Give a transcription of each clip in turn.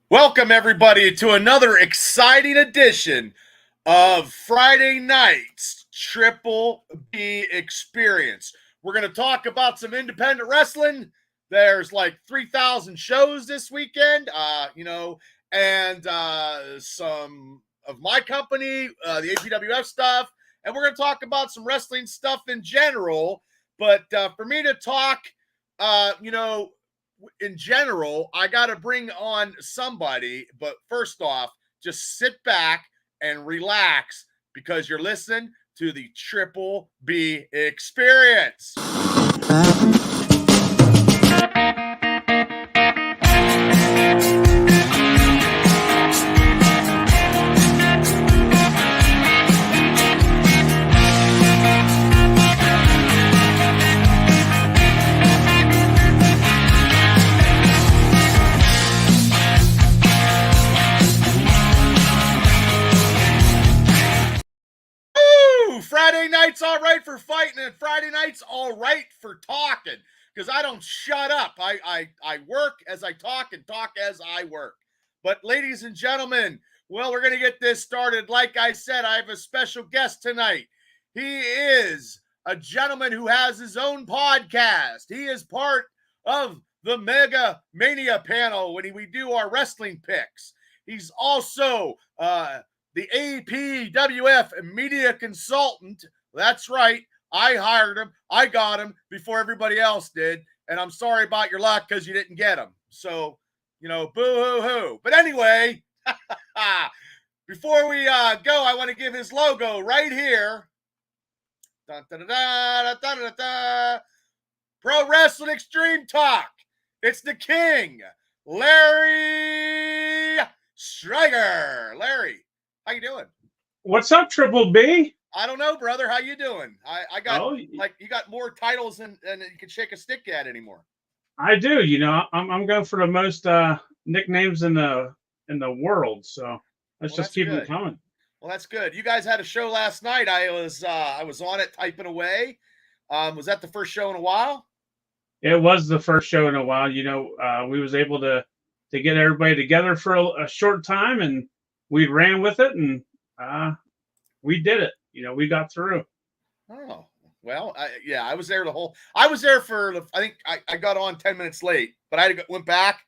Welcome, everybody, to another exciting edition of Friday Night's Triple B Experience. We're going to talk about some independent wrestling. There's like 3,000 shows this weekend, and some of my company, the APWF stuff. And we're going to talk about some wrestling stuff in general. But for me to talk, in general, I got to bring on somebody. But first off, just sit back and relax because you're listening to the Triple B Experience. Friday night's all right for fighting, and Friday night's all right for talking because I don't shut up. I work as I talk and talk as I work. But ladies and gentlemen, well, we're going to get this started. Like I said, I have a special guest tonight. He is a gentleman who has his own podcast. He is part of the Mega Mania panel when we do our wrestling picks. He's also the APWF media consultant. That's right. I hired him. I got him before everybody else did. And I'm sorry about your luck because you didn't get him. So, boo-hoo-hoo. But anyway, before we go, I want to give his logo right here. Dun, dun, dun, dun, dun, dun, dun. Pro Wrestling Extreme Talk. It's the king, Larry Stryker. Larry, how you doing? What's up, Triple B? I don't know, brother. How you doing? I got you got more titles than you can shake a stick at anymore. I do. I'm going for the most nicknames in the world. So let's just keep them coming. Well, that's good. You guys had a show last night. I was on it typing away. Was that the first show in a while? It was the first show in a while. We was able to get everybody together for a short time, and we ran with it, and we did it. We got through. Oh, well, I was there I was there for, I think I got on 10 minutes late, but I went back,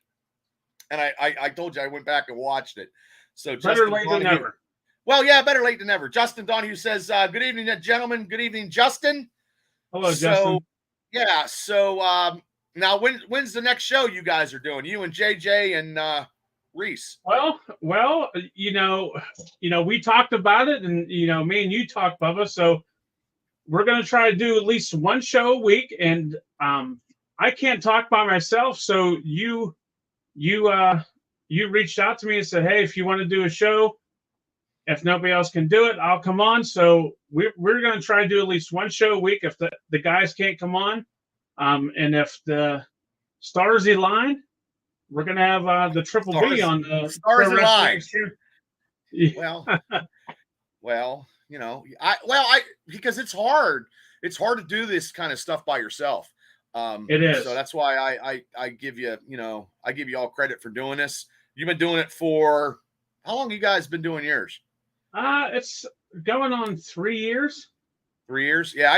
and I told you I went back and watched it. So better late than never. Well, yeah, better late than never. Justin Donahue says, good evening, gentlemen. Good evening, Justin. Hello, Justin. Yeah, so now when's the next show you guys are doing? You and JJ and Reese. Well, we talked about it, and me and you talked, Bubba. So we're going to try to do at least one show a week, and I can't talk by myself. So you reached out to me and said, "Hey, if you want to do a show, if nobody else can do it, I'll come on." So we're going to try to do at least one show a week if the guys can't come on, and if the stars align, we're going to have the Triple B on the stars align. Yeah. Well, because it's hard. It's hard to do this kind of stuff by yourself. It is. So that's why I give you, I give you all credit for doing this. You've been doing it for how long? You guys been doing yours? It's going on 3 years. 3 years? Yeah.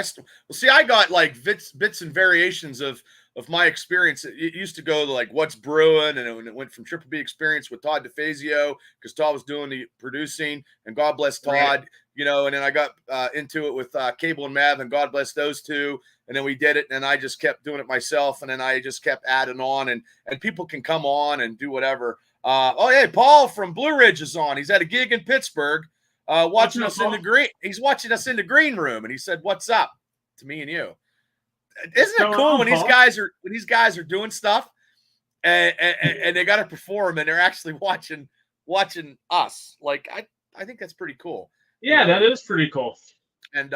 I got like bits and variations of my experience. It used to go to like What's Brewing, and it went from Triple B Experience with Todd DeFazio because Todd was doing the producing, and God bless Todd, right. And then I got into it with Cable and Mav, and God bless those two. And then we did it, and I just kept doing it myself, and then I just kept adding on, and people can come on and do whatever. Hey, Paul from Blue Ridge is on. He's at a gig in Pittsburgh, watching us in the green. He's watching us in the green room, and he said, "What's up?" to me and you. Isn't it cool when these guys are doing stuff and they got to perform and they're actually watching us? Like I think that's pretty cool. Yeah, that is pretty cool. And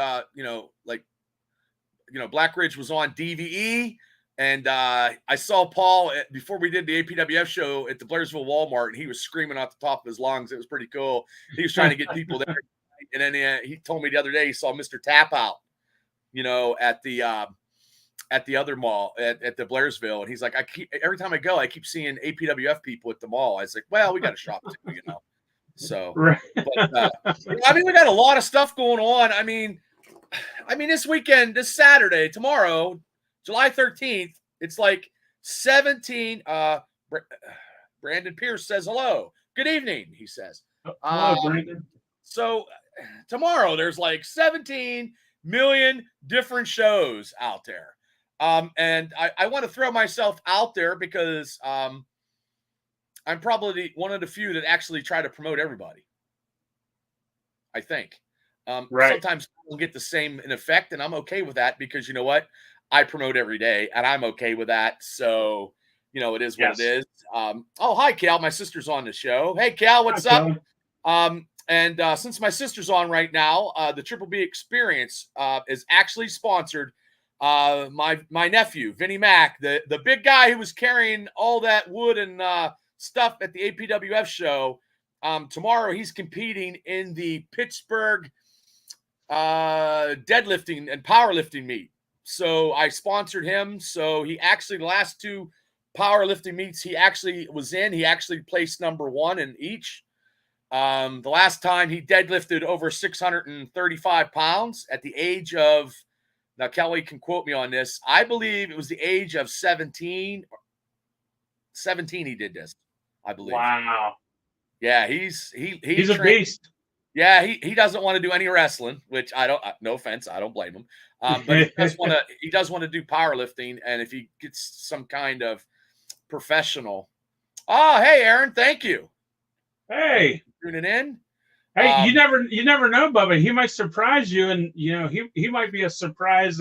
Black Ridge was on DVE, and I saw Paul before we did the APWF show at the Blairsville Walmart, and he was screaming out the top of his lungs. It was pretty cool. He was trying to get people there, and then he told me the other day he saw Mr. Tap Out, at the at the other mall at the Blairsville, and he's like, every time I go, I keep seeing APWF people at the mall. I was like, well, we got to shop too, you know. So, Right. but I mean, we got a lot of stuff going on. I mean, this weekend, this Saturday, tomorrow, July 13th, it's like 17. Brandon Pierce says hello. Good evening, he says. Hello, Brandon. So tomorrow there's like 17 million different shows out there. And I want to throw myself out there because I'm probably one of the few that actually try to promote everybody. I think. Right. Sometimes we'll get the same in effect, and I'm okay with that because you know what? I promote every day, and I'm okay with that. So, you know, it is what it is. Oh, hi, Cal. My sister's on the show. Hey, Cal, what's up? And since my sister's on right now, the Triple B Experience is actually sponsored. My nephew, Vinny Mack, the big guy who was carrying all that wood and stuff at the APWF show. Tomorrow he's competing in the Pittsburgh deadlifting and powerlifting meet. So I sponsored him. So he actually, the last two powerlifting meets he actually was in, he actually placed number 1 in each. The last time he deadlifted over 635 pounds at the age of, now Kelly can quote me on this, I believe it was the age of 17. 17 he did this, I believe. Wow. Yeah, he's a beast. Yeah, he doesn't want to do any wrestling, which I don't. No offense, I don't blame him. But he does want to do powerlifting, and if he gets some kind of professional. Oh, hey, Aaron, thank you. Hey, tuning in. Hey, you never know, Bubba. He might surprise you, and you know he might be a surprise.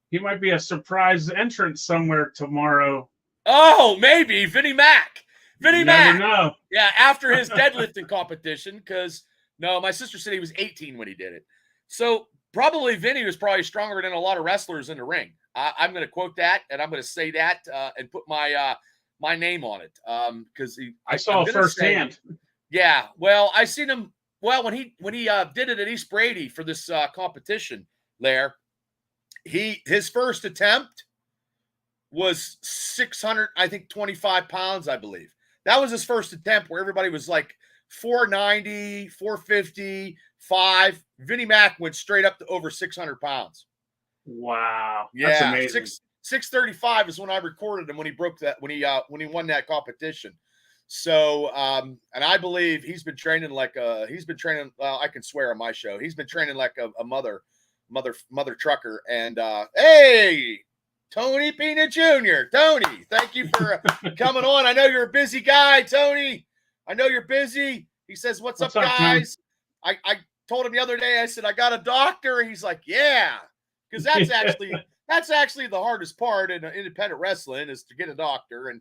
He might be a surprise entrance somewhere tomorrow. Oh, maybe Vinny Mack. Vinny Mack. Never know. Yeah, after his deadlifting competition, because no, my sister said he was 18 when he did it. So probably Vinny was probably stronger than a lot of wrestlers in the ring. I'm going to quote that, and I'm going to say that and put my my name on it because I saw firsthand. Yeah, well, I seen him. Well, when he did it at East Brady for this competition, there, his first attempt was 625 pounds, I believe. That was his first attempt where everybody was like 490, 450, 5. Vinny Mack went straight up to over 600 pounds. Wow. That's amazing. 635 is when I recorded him when he broke that, when he won that competition. So, and I believe he's been training like well, I can swear on my show. He's been training like a mother trucker. And, hey, Tony Pena Jr. Tony, thank you for coming on. I know you're a busy guy, Tony. I know you're busy. He says, what's up, guys? I told him the other day, I said, I got a doctor. He's like, yeah, because that's actually the hardest part in independent wrestling is to get a doctor. And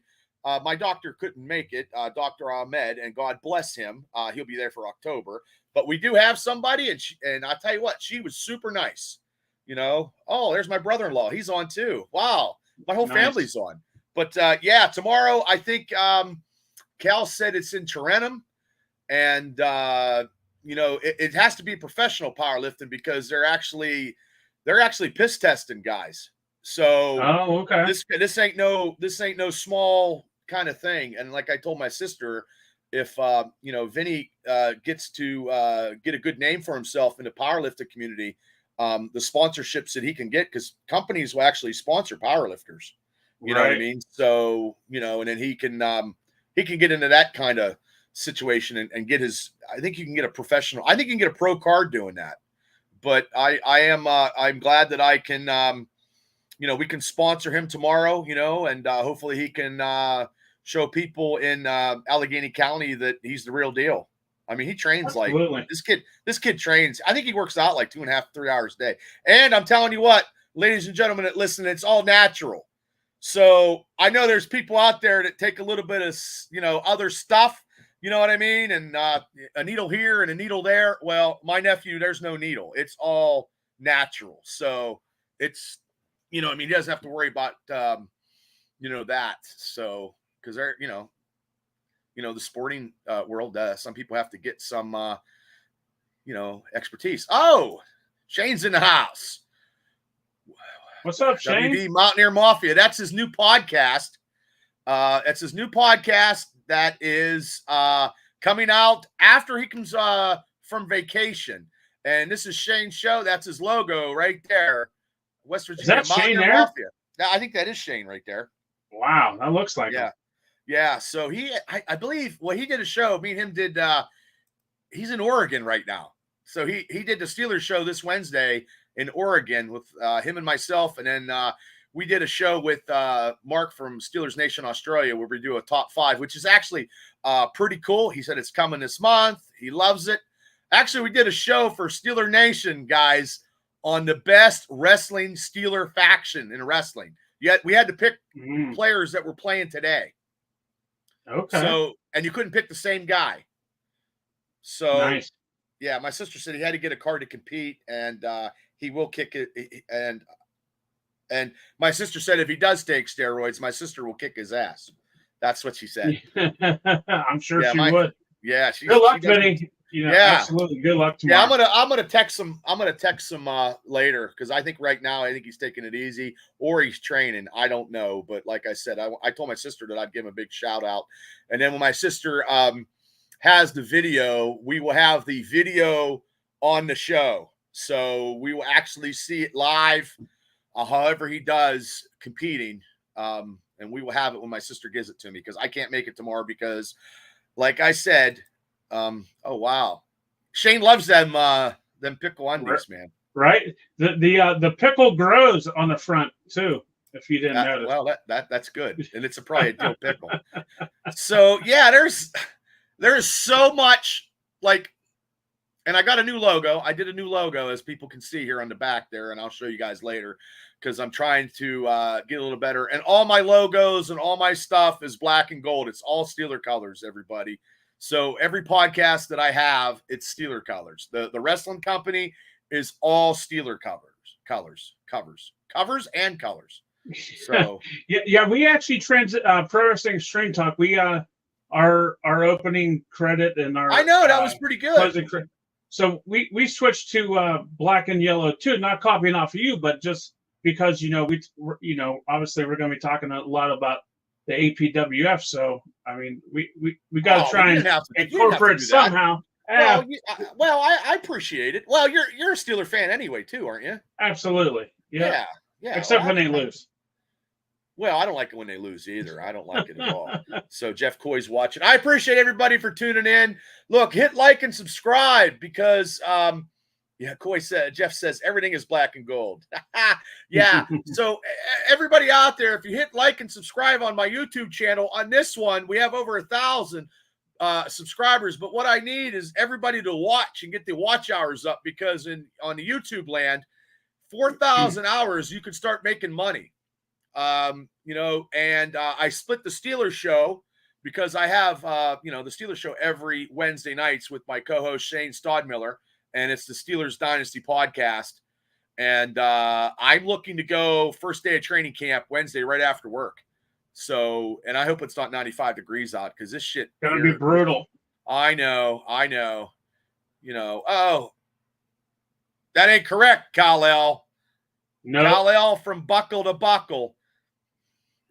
my doctor couldn't make it, Dr. Ahmed, and God bless him. He'll be there for October. But we do have somebody, and I'll tell you what, she was super nice. You know, oh, there's my brother-in-law. He's on too. Wow, my whole family's on. But yeah, tomorrow I think Cal said it's in Tarentum, and you know it has to be professional powerlifting because they're actually piss testing guys. So okay. This ain't no small kind of thing. And like I told my sister, if you know Vinny gets to get a good name for himself in the powerlifting community. The sponsorships that he can get, because companies will actually sponsor powerlifters. You know what I mean? So, you know, and then he can get into that kind of situation and get his, I think you can get a professional, I think you can get a pro card doing that. But I'm glad that I can, you know, we can sponsor him tomorrow, you know, and hopefully he can show people in Allegheny County that he's the real deal. I mean, he trains like this kid trains. I think he works out like 2.5, 3 hours a day. And I'm telling you what, ladies and gentlemen that listen, it's all natural. So I know there's people out there that take a little bit of, you know, other stuff, you know what I mean? And a needle here and a needle there. Well, my nephew, there's no needle. It's all natural. So it's, you know, I mean, he doesn't have to worry about, you know, that. So, because they're, you know, the sporting world, some people have to get some, you know, expertise. Oh, Shane's in the house. What's up, Shane? WD Mountaineer Mafia. That's his new podcast. It's his new podcast that is coming out after he comes from vacation. And this is Shane's show. That's his logo right there. West Virginia. Is that Shane Mountaineer there? Mafia. Yeah, I think that is Shane right there. Wow, that looks like Yeah. him. Yeah. So I believe, well, he did a show. Me and him did, he's in Oregon right now. So he did the Steelers show this Wednesday in Oregon with him and myself. And then we did a show with Mark from Steelers Nation Australia where we do a top 5, which is actually pretty cool. He said it's coming this month. He loves it. Actually, we did a show for Steeler Nation, guys, on the best wrestling Steeler faction in wrestling. Yet we had to pick players that were playing today. Okay. So, and you couldn't pick the same guy. So, nice. Yeah, my sister said he had to get a card to compete, and he will kick it. And my sister said if he does take steroids, my sister will kick his ass. That's what she said. I'm sure she would. Yeah, good luck, Vinny. Absolutely. Good luck tomorrow. Yeah, I'm gonna text him. I'm gonna text him later because I think right now he's taking it easy or he's training. I don't know, but like I said, I told my sister that I'd give him a big shout out, and then when my sister has the video, we will have the video on the show, so we will actually see it live, however he does competing, and we will have it when my sister gives it to me because I can't make it tomorrow because, like I said. Oh wow, Shane loves them pickle undies, man. Right, the pickle grows on the front too. If you didn't notice, well, that's good, and it's probably a dill pickle. So yeah, there's so much like, and I got a new logo. I did a new logo, as people can see here on the back there, and I'll show you guys later because I'm trying to get a little better. And all my logos and all my stuff is black and gold. It's all Steeler colors, everybody. So every podcast that I have, it's Steeler colors. The wrestling company is all Steeler covers and colors. So yeah, we actually Pro Wrestling Extreme Talk. We our opening credit and our I know that was pretty good. So we switched to black and yellow too, not copying off of you, but just because obviously we're going to be talking a lot about the APWF, so I mean, we got to try and incorporate it somehow. Well, I appreciate it. Well, you're a Steeler fan anyway, too, aren't you? Absolutely. Yeah. Except when they lose. Well, I don't like it when they lose either. I don't like it at all. So Jeff Coy's watching. I appreciate everybody for tuning in. Look, hit like and subscribe because Jeff says everything is black and gold. Yeah. So everybody out there, if you hit like and subscribe on my YouTube channel, on this one, we have over 1,000 subscribers. But what I need is everybody to watch and get the watch hours up because on the YouTube land, 4,000 hours, you can start making money. And I split the Steelers show because I have, the Steelers show every Wednesday nights with my co-host Shane Stodmiller. And it's the Steelers Dynasty podcast. And I'm looking to go first day of training camp Wednesday right after work. So, and I hope it's not 95 degrees out because this shit going to be brutal. I know. Oh, that ain't correct, Kal-El. No. Kal-El from Buckle to Buckle.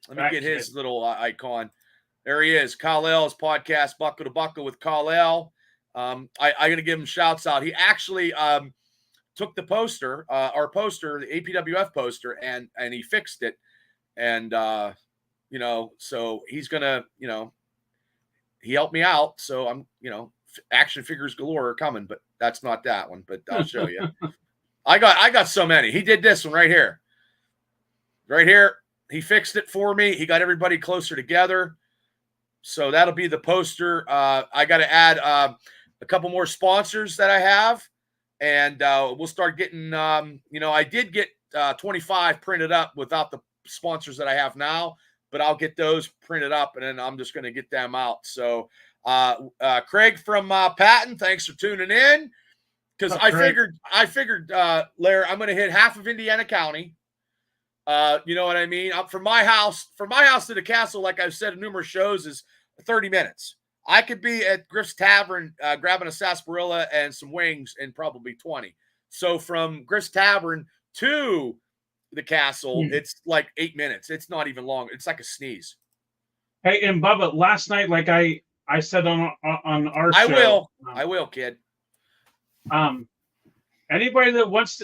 Let me get his little icon. There he is. Kal-El's podcast, Buckle to Buckle with Kal-El. I'm going to give him shouts out. He actually took the poster, our poster, the APWF poster, and he fixed it. And, so he's going to, he helped me out. So I'm, action figures galore are coming, but that's not that one, but I'll show you. I got so many. He did this one right here. Right here. He fixed it for me. He got everybody closer together. So that'll be the poster. I got to add a couple more sponsors that I have, and we'll start getting, I did get 25 printed up without the sponsors that I have now, but I'll get those printed up, and then I'm just going to get them out. So Craig from Patton, thanks for tuning in, because I figured, Larry, I'm going to hit half of Indiana County. You know what I mean? From my house to the castle, like I've said in numerous shows, is 30 minutes. I could be at Griff's Tavern grabbing a sarsaparilla and some wings in probably 20. So from Griff's Tavern to the castle, Mhm. it's like 8 minutes. It's not even long. It's like a sneeze. Hey, and Bubba, last night, like I said on our I show, will. I will, kid. um, anybody that wants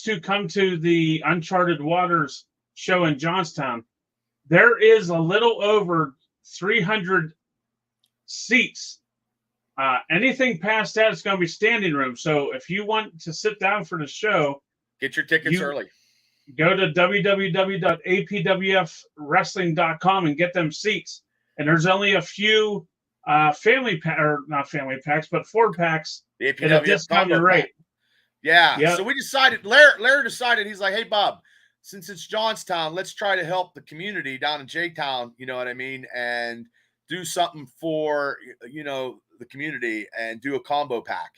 to come to the Uncharted Waters show in Johnstown, there is a little over 300 seats. Anything past that is going to be standing room. So if you want to sit down for the show, Get your tickets you early. go to www.apwfwrestling.com and get them seats. And there's only a few or not family packs, but 4-packs The at a APWF discounted combo rate. pack. Yeah. Yep. So we decided, Larry decided, he's like, hey, Bob, since it's Johnstown, let's try to help the community down in J-Town, you know what I mean? And do something for, the community and do a combo pack.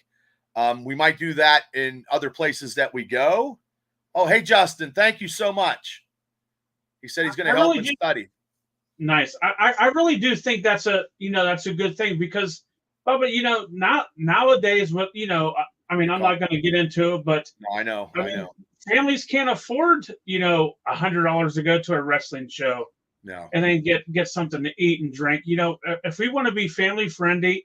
We might do that in other places that we go. Oh, hey, Justin, thank you so much. He said he's going to help really and study. Nice. I really do think that's a good thing because, Bubba, nowadays, what I'm not going to get into it, but No, I know. I know. families can't afford $100 to go to a wrestling show. No. And then get something to eat and drink. If we want to be family friendly,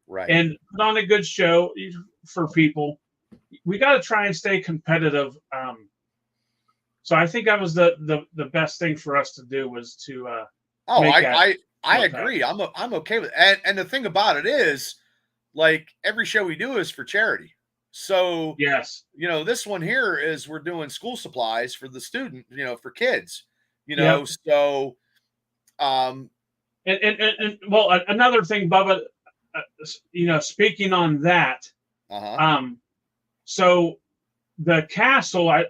Right. and put on a good show for people, we got to try and stay competitive. So I think that was the best thing for us to do was to. I agree. I'm okay with it. And the thing about it is, like, every show we do is for charity. So yes, this one here is we're doing school supplies for the student, for kids, Yep. so and well, another thing, Bubba, speaking on that, so the castle,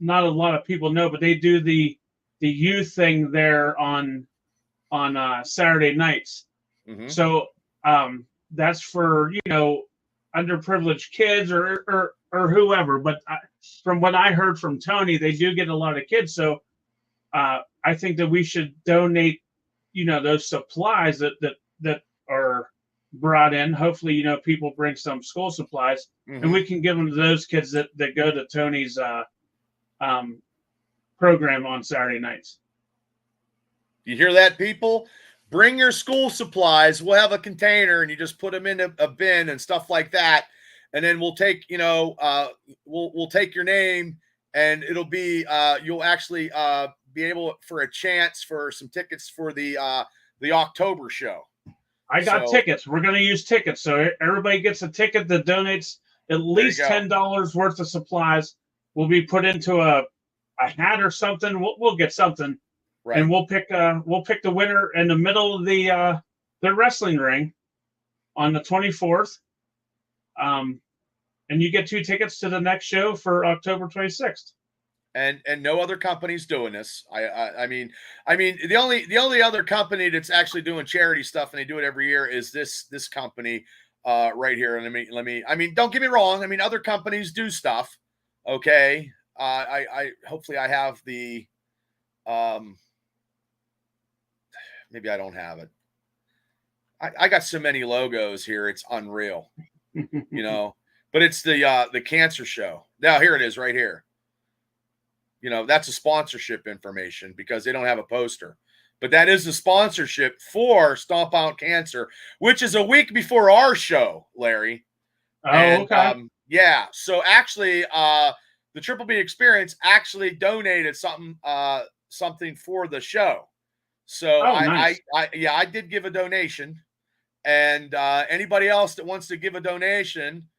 not a lot of people know, but they do the youth thing there on Saturday nights. Mm-hmm. So that's for underprivileged kids or whoever. But from what I heard from Tony, they do get a lot of kids. So I think that we should donate, those supplies that are brought in. Hopefully, people bring some school supplies, and we can give them to those kids that go to Tony's program on Saturday nights. You hear that, people? Bring your school supplies. We'll have a container, and you just put them in a bin and stuff like that. And then we'll take, we'll take your name, and it'll be you'll actually be able for a chance for some tickets for the October show. I got tickets. We're going to use tickets, so everybody gets a ticket that donates at least $10 worth of supplies. Will be put into a hat or something. We'll get something. Right. And we'll pick the winner in the middle of the wrestling ring on the 24th. And you get 2 tickets to the next show for October 26th. And no other company's doing this. I mean the only other company that's actually doing charity stuff, and they do it every year, is this company right here. And I mean, don't get me wrong. I mean, other companies do stuff. Okay. I hopefully I have the maybe I don't have it. I got so many logos here. It's unreal, but it's the cancer show. Now here it is right here. That's a sponsorship information because they don't have a poster, but that is the sponsorship for Stomp Out Cancer, which is a week before our show, Larry. Oh, okay. Yeah. So actually, the Triple B Experience actually donated something for the show. So nice. I did give a donation, and anybody else that wants to give a donation,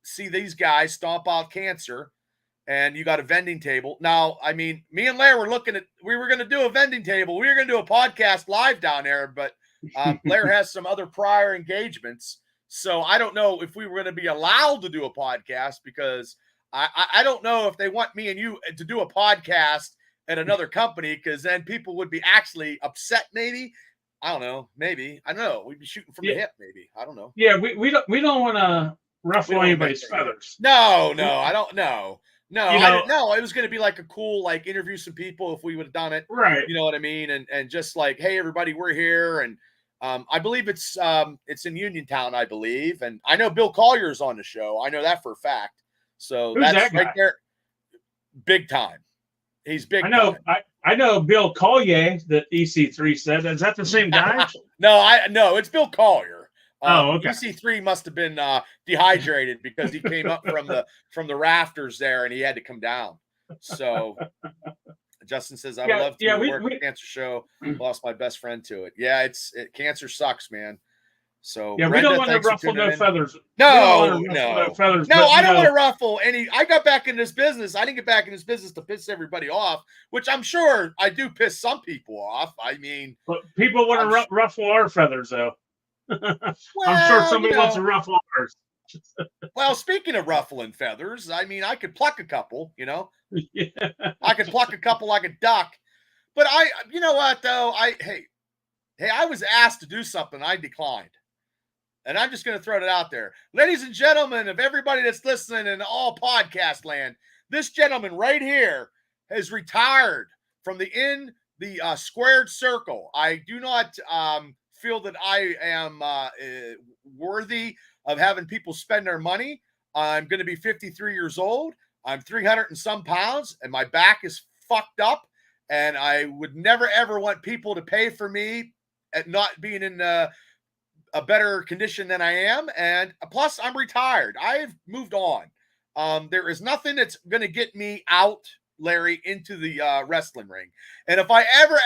see these guys Stomp Out Cancer, and you got a vending table. Now, I mean, me and Larry we were going to do a vending table. We were going to do a podcast live down there, but Larry has some other prior engagements. So I don't know if we were going to be allowed to do a podcast because I don't know if they want me and you to do a podcast at another company, because then people would be actually upset. Maybe, I don't know. Maybe, I don't know. We'd be shooting from the hip. Maybe, I don't know. Yeah, we don't want to ruffle anybody's feathers. No, I don't know. No, I didn't know. It was going to be like a cool, interview some people if we would have done it. Right. You know what I mean? And just like, hey, everybody, we're here. And I believe it's in Uniontown, I believe, and I know Bill Collier's on the show. I know that for a fact. So Who's that's that guy? right there, big time. He's big. I know Bill Collier that EC3 said. Is that the same guy? No, it's Bill Collier. Okay. EC3 must have been dehydrated because he came up from the rafters there and he had to come down. So Justin says, I would love to work a cancer show. Lost my best friend to it. Yeah, cancer sucks, man. So yeah, Brenda, we don't want to ruffle no feathers. No, I don't want to ruffle any. I got back in this business. I didn't get back in this business to piss everybody off, which I'm sure I do piss some people off. I mean, but people want to ruffle our feathers, though. I'm sure somebody wants to ruffle ours. Well, speaking of ruffling feathers, I mean, I could pluck a couple, Yeah. I could pluck a couple like a duck. But you know what, though? Hey, I was asked to do something. I declined. And I'm just going to throw it out there. Ladies and gentlemen, of everybody that's listening in all podcast land, this gentleman right here has retired from the squared circle. I do not feel that I am worthy of having people spend their money. I'm going to be 53 years old. I'm 300 and some pounds, and my back is fucked up. And I would never, ever want people to pay for me at not being in a better condition than I am. And plus, I'm retired. I've moved on. There is nothing that's going to get me out, Larry, into the wrestling ring. And if I ever,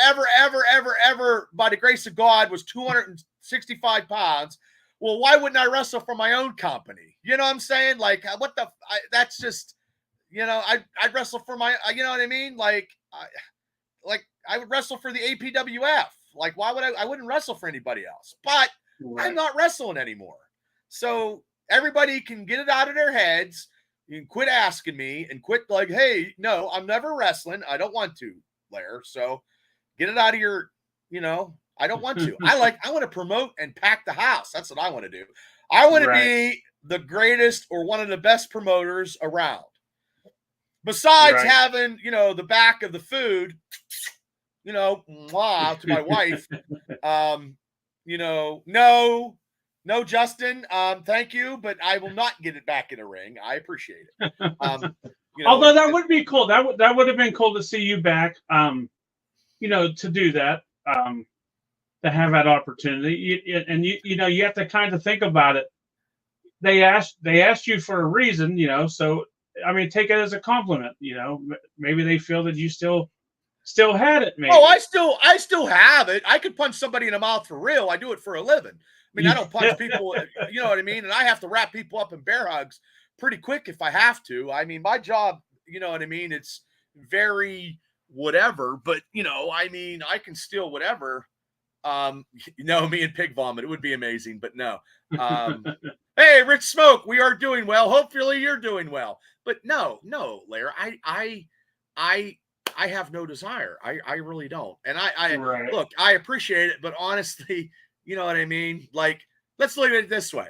by the grace of God, was 265 pounds, well, why wouldn't I wrestle for my own company? You know what I'm saying? Like, that's just, I'd wrestle for my, you know what I mean? Like I would wrestle for the APWF. Like, why would I wouldn't wrestle for anybody else, but right. I'm not wrestling anymore. So everybody can get it out of their heads. You can quit asking me and quit like, hey, no, I'm never wrestling. I don't want to, Lair. So get it out of your, I don't want to. I want to promote and pack the house. That's what I want to do. I want to be the greatest or one of the best promoters around. Besides having, the back of the food, mwah, to my wife, no, Justin, thank you, but I will not get it back in a ring. I appreciate it. Although that would be cool. That would have been cool to see you back, to do that, to have that opportunity. You have to kind of think about it. They asked you for a reason, so, I mean, take it as a compliment, maybe they feel that you still had it. Maybe. Oh, I still have it. I could punch somebody in the mouth for real. I do it for a living. I mean, I don't punch people, you know what I mean? And I have to wrap people up in bear hugs pretty quick if I have to. I mean, my job, you know what I mean? It's very whatever, but I mean, I can steal whatever. Me and Pig Vomit, it would be amazing, but no. Hey, Rich Smoke, we are doing well. Hopefully you're doing well. But no, Larry, I have no desire. I really don't. And look, I appreciate it, but honestly, you know what I mean? Like, let's look at it this way.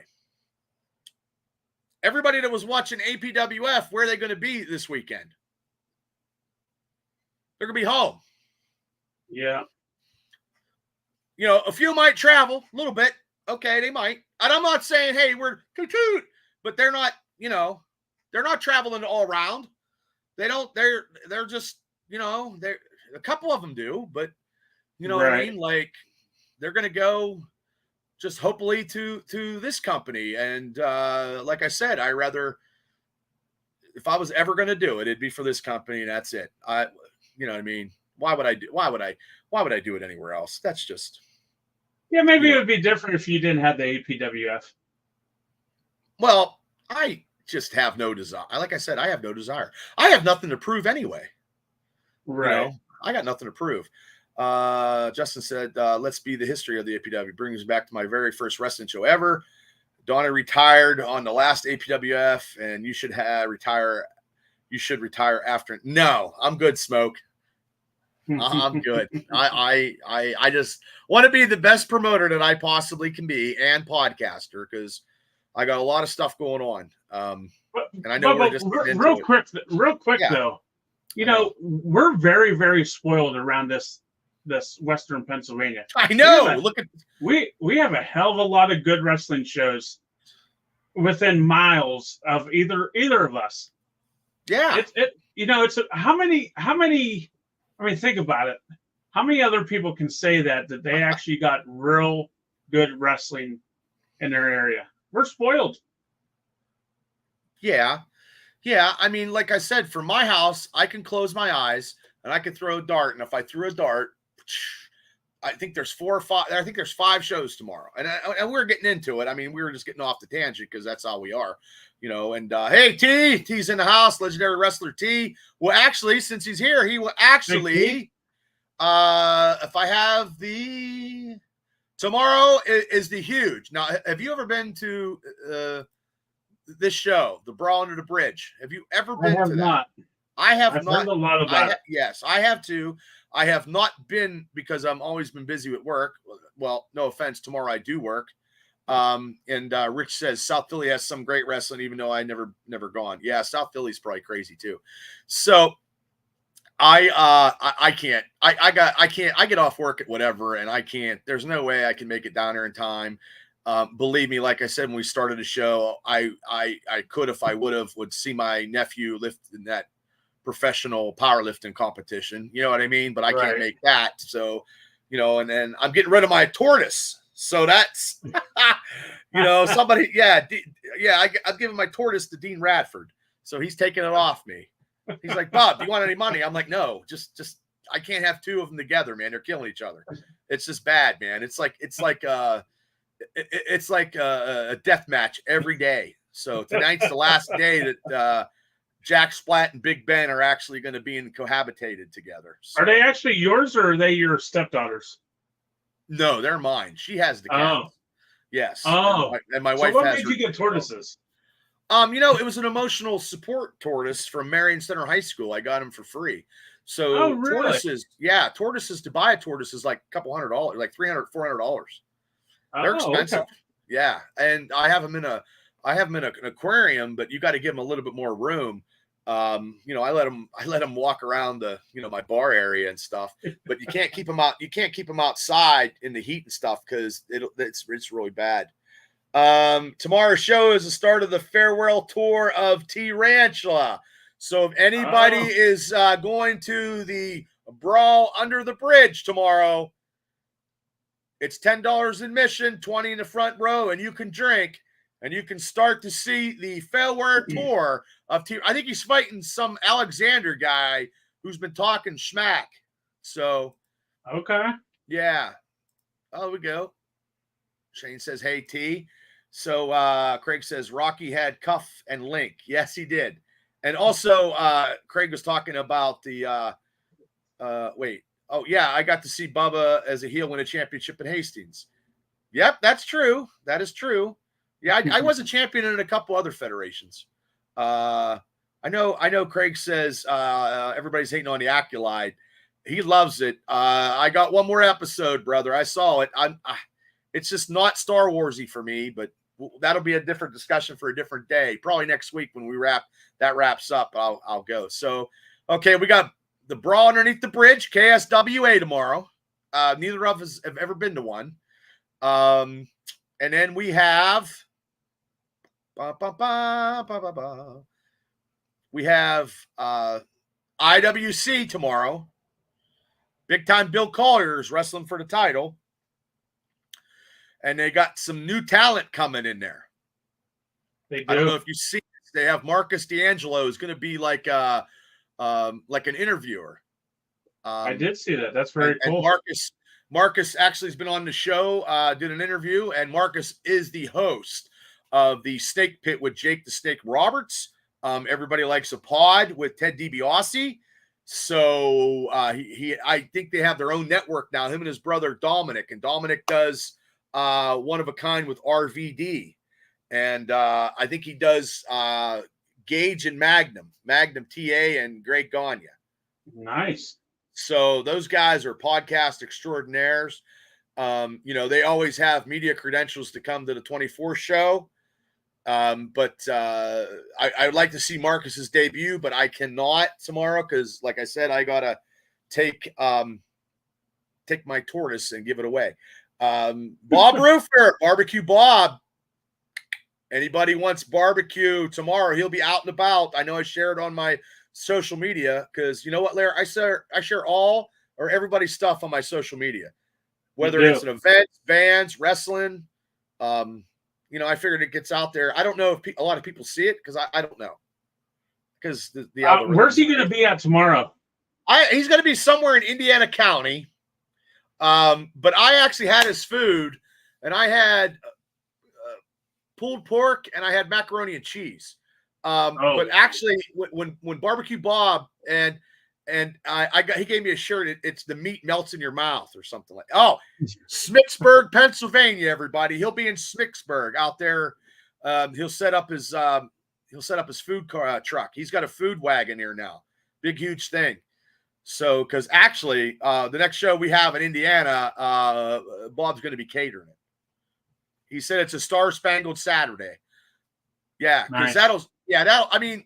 Everybody that was watching APWF, where are they going to be this weekend? They're going to be home. Yeah. A few might travel a little bit. Okay, they might. And I'm not saying, hey, we're toot, but they're not, they're not traveling all around. They're just, they're a couple of them do, but you know what I mean? Like, they're going to go just hopefully to this company. And like I said, if I was ever going to do it, it'd be for this company, and that's it. You know what I mean? Why would I do it anywhere else? That's just. Yeah, maybe it would be different if you didn't have the APWF. Well, I just have no desire. Like I said, I have no desire. I have nothing to prove anyway. Right. I got nothing to prove. Justin said, let's be the history of the APW. Brings me back to my very first wrestling show ever. Donna retired on the last APWF, and you should retire. You should retire after. No, I'm good, Smoke. I'm good. I just want to be the best promoter that I possibly can be and podcaster, because I got a lot of stuff going on. And I know we're just real quick though. We're very, very spoiled around this this Western Pennsylvania. I know. Look at we have a hell of a lot of good wrestling shows within miles of either of us. Yeah. It's how many I mean, think about it. How many other people can say that they actually got real good wrestling in their area? We're spoiled. Yeah. Yeah. I mean, like I said, for my house, I can close my eyes and I can throw a dart. And if I threw a dart, I think there's 4 or 5. I think there's 5 shows tomorrow, and we're getting into it. I mean, we were just getting off the tangent because that's how we are, And hey, T's in the house, legendary wrestler T. Well, actually, since he's here, he will actually. If I have the tomorrow is the huge. Now, have you ever been to this show, the Brawl Under the Bridge? Have you ever been to that? Not. I have I've not. heard a lot about it. Yes, I have too. I have not been because I've always been busy with work. Well, no offense. Tomorrow I do work. And Rich says South Philly has some great wrestling, even though I never gone. Yeah, South Philly's probably crazy too. So I can't. I can't. I get off work at whatever, and I can't. There's no way I can make it down there in time. Believe me, like I said when we started the show, I could if I would see my nephew lift in that professional powerlifting competition. You know what I mean? But I can't make that. So, and then I'm getting rid of my tortoise. So that's, somebody, I'm giving my tortoise to Dean Radford. So he's taking it off me. He's like, Bob, do you want any money? I'm like, no, just I can't have 2 of them together, man. They're killing each other. It's just bad, man. It's like a death match every day. So tonight's the last day that Jack Splat and Big Ben are actually going to be cohabitated together. So, are they actually yours or are they your stepdaughters? No, they're mine. She has the cats. Yes. Oh. And my so wife what has made you get tortoises? It was an emotional support tortoise from Marion Center High School. I got him for free. So really? tortoises to buy a tortoise is like a couple $100, like $300, $400. They're expensive. Okay. Yeah. And I have them in an aquarium, but you got to give them a little bit more room. I let them walk around my bar area and stuff, but you can't keep them out. You can't keep them outside in the heat and stuff because it's really bad. Tomorrow's show is the start of the farewell tour of Tarantula. So if anybody is going to the Brawl Under the Bridge tomorrow, it's $10 admission, 20 in the front row, and you can drink. And you can start to see the farewell tour of I think he's fighting some Alexander guy who's been talking schmack. So, okay. Yeah. Oh, we go. Shane says, hey, T. So Craig says, Rocky had Cuff and Link. Yes, he did. And also, Craig was talking about the wait. Oh, yeah, I got to see Bubba as a heel win a championship in Hastings. Yep, that's true. That is true. Yeah, I was a champion in a couple other federations. I know Craig says everybody's hating on the Aculide. He loves it. I got one more episode, brother. I saw it. It's just not Star Warsy for me, but that'll be a different discussion for a different day. Probably next week when that wraps up, I'll go. So, okay, we got the Brawl Underneath the Bridge, KSWA tomorrow. Neither of us have ever been to one. And then we have we have IWC tomorrow. Big time Bill Collier is wrestling for the title. And they got some new talent coming in there. They do. I don't know if you see this. They have Marcus D'Angelo is going to be like an interviewer. I did see that. That's very cool. And Marcus actually has been on the show, did an interview, and Marcus is the host of the Snake Pit with Jake the Snake Roberts. Everybody likes a pod with Ted DiBiase. So I think they have their own network now, him and his brother Dominic. And Dominic does One of a Kind with RVD. And I think he does Gage and Magnum TA and Greg Gagne. Nice. So those guys are podcast extraordinaires. They always have media credentials to come to the 24 show. But I would like to see Marcus's debut, but I cannot tomorrow because, like I said, I gotta take take my tortoise and give it away. Bob Roofer, Barbecue Bob. Anybody wants barbecue tomorrow, he'll be out and about. I know I shared on my social media because you know what, Larry? I share all or everybody's stuff on my social media, whether it's an event, bands, wrestling. I figured it gets out there. I don't know if a lot of people see it because I don't know. Because the where's he going to be at tomorrow? He's going to be somewhere in Indiana County. But I actually had his food, and I had pulled pork and I had macaroni and cheese. But actually, when Barbecue Bob and he gave me a shirt. It's the meat melts in your mouth or something like. Oh, Smicksburg, Pennsylvania, everybody. He'll be in Smicksburg out there. He'll set up his food car truck. He's got a food wagon here now. Big huge thing. So, because actually, the next show we have in Indiana, Bob's going to be catering it. He said it's a Star-Spangled Saturday. Yeah, because nice. I mean,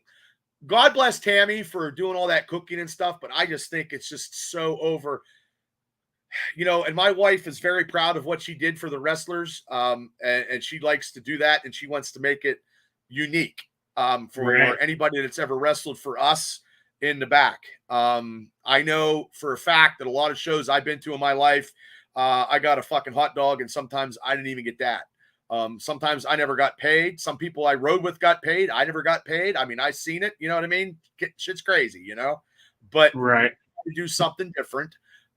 God bless Tammy for doing all that cooking and stuff, but I just think it's just so over. And my wife is very proud of what she did for the wrestlers, and she likes to do that, and she wants to make it unique for anybody that's ever wrestled for us in the back. I know for a fact that a lot of shows I've been to in my life, I got a fucking hot dog, and sometimes I didn't even get that. Sometimes I never got paid. Some people I rode with got paid. I never got paid. I mean, I seen it. You know what I mean? Shit's crazy, But to do something different.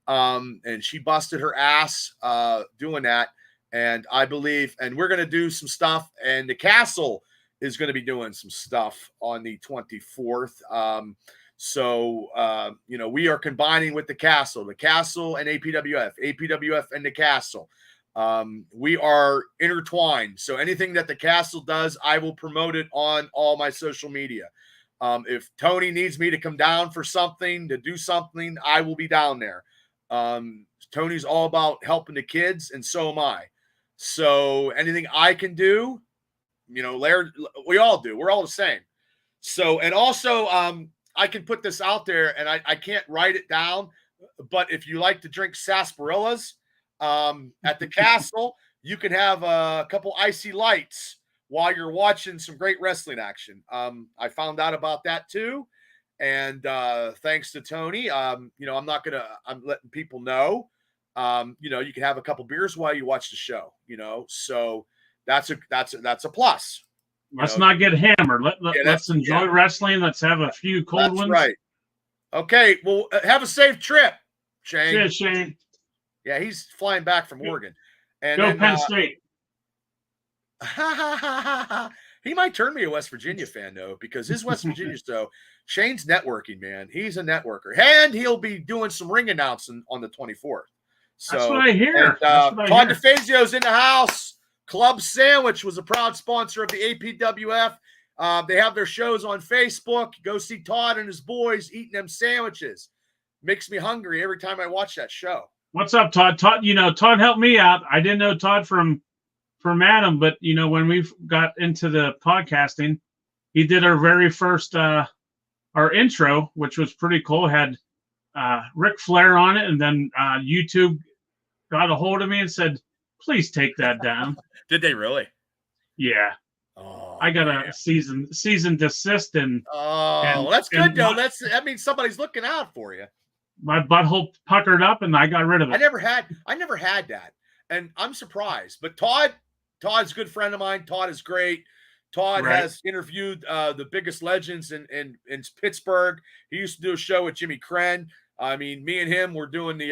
And she busted her ass doing that. And I believe, and we're going to do some stuff. And the Castle is going to be doing some stuff on the 24th. So we are combining with the Castle and APWF and the Castle. We are intertwined. So anything that the Castle does, I will promote it on all my social media. If Tony needs me to come down for something, to do something, I will be down there. Tony's all about helping the kids, and so am I. So anything I can do, Larry, we all do. We're all the same. So, and also, I can put this out there, and I can't write it down, but if you like to drink sarsaparillas, at the Castle, you can have a couple icy lights while you're watching some great wrestling action. I found out about that too. And thanks to Tony, I'm letting people know, you can have a couple beers while you watch the show, so that's a plus. Let's not get hammered. Let's enjoy wrestling. Let's have a few cold ones. Right. Okay. Well, have a safe trip, Shane. Cheers, Shane. Yeah, he's flying back from Oregon. And go Penn State. He might turn me a West Virginia fan, though, because his West Virginia show, Shane's networking, man. He's a networker. And he'll be doing some ring announcing on the 24th. So, that's what I hear. Todd DeFazio's in the house. Club Sandwich was a proud sponsor of the APWF. They have their shows on Facebook. Go see Todd and his boys eating them sandwiches. Makes me hungry every time I watch that show. What's up, Todd? Todd helped me out. I didn't know Todd from Adam, but when we got into the podcasting, he did our very first our intro, which was pretty cool. Had Ric Flair on it, and then YouTube got a hold of me and said, "Please take that down." Did they really? Yeah. Oh, I got a season desist and that's good though. That means somebody's looking out for you. My butthole puckered up and I got rid of it. I never had that. And I'm surprised. But Todd's a good friend of mine. Todd is great. Todd has interviewed the biggest legends in Pittsburgh. He used to do a show with Jimmy Crenn. I mean, me and him were doing the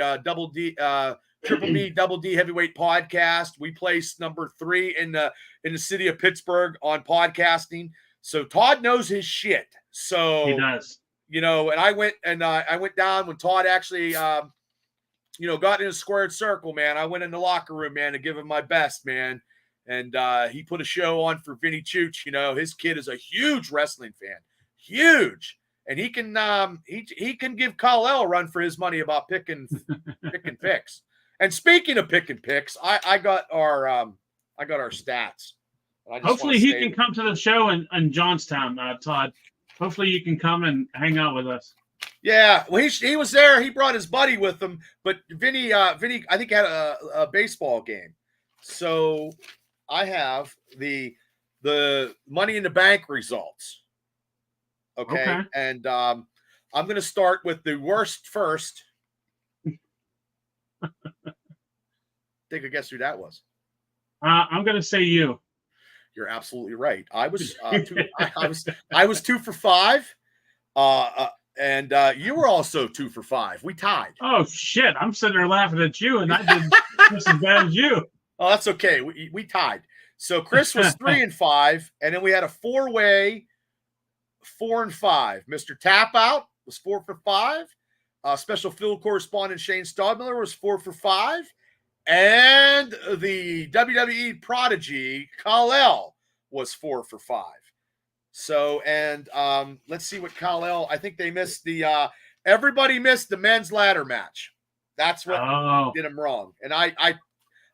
Triple B Double D Heavyweight podcast. We placed number 3 in the city of Pittsburgh on podcasting. So Todd knows his shit. So he does. And I went down when Todd actually, got in a squared circle, man. I went in the locker room, man, to give him my best, man. And he put a show on for Vinny Chooch. His kid is a huge wrestling fan, huge, and he can he can give Kal-El a run for his money about picking picks. And speaking of picking picks, I got our stats. Hopefully he can come to the show in Johnstown, Todd. Hopefully you can come and hang out with us. Yeah, well, he was there. He brought his buddy with him, but Vinny, I think had a baseball game. So I have the Money in the Bank results. Okay, Okay. and I'm going to start with the worst first. Take a guess who that was. I'm gonna say you. You're absolutely right. I was I was 2 for 5. And you were also 2 for 5. We tied. Oh shit! I'm sitting there laughing at you, and I did just as bad as you. Oh, that's okay. We tied. So Chris was 3 and 5, and then we had a 4-way 4 and 5. Mr. Tap Out was 4 for 5. Special field correspondent Shane Stodmiller was 4 for 5. And the WWE prodigy Kal-El was 4 for 5. So, and let's see what Kal-El, I think they missed everybody missed the men's ladder match. That's what did him wrong. And I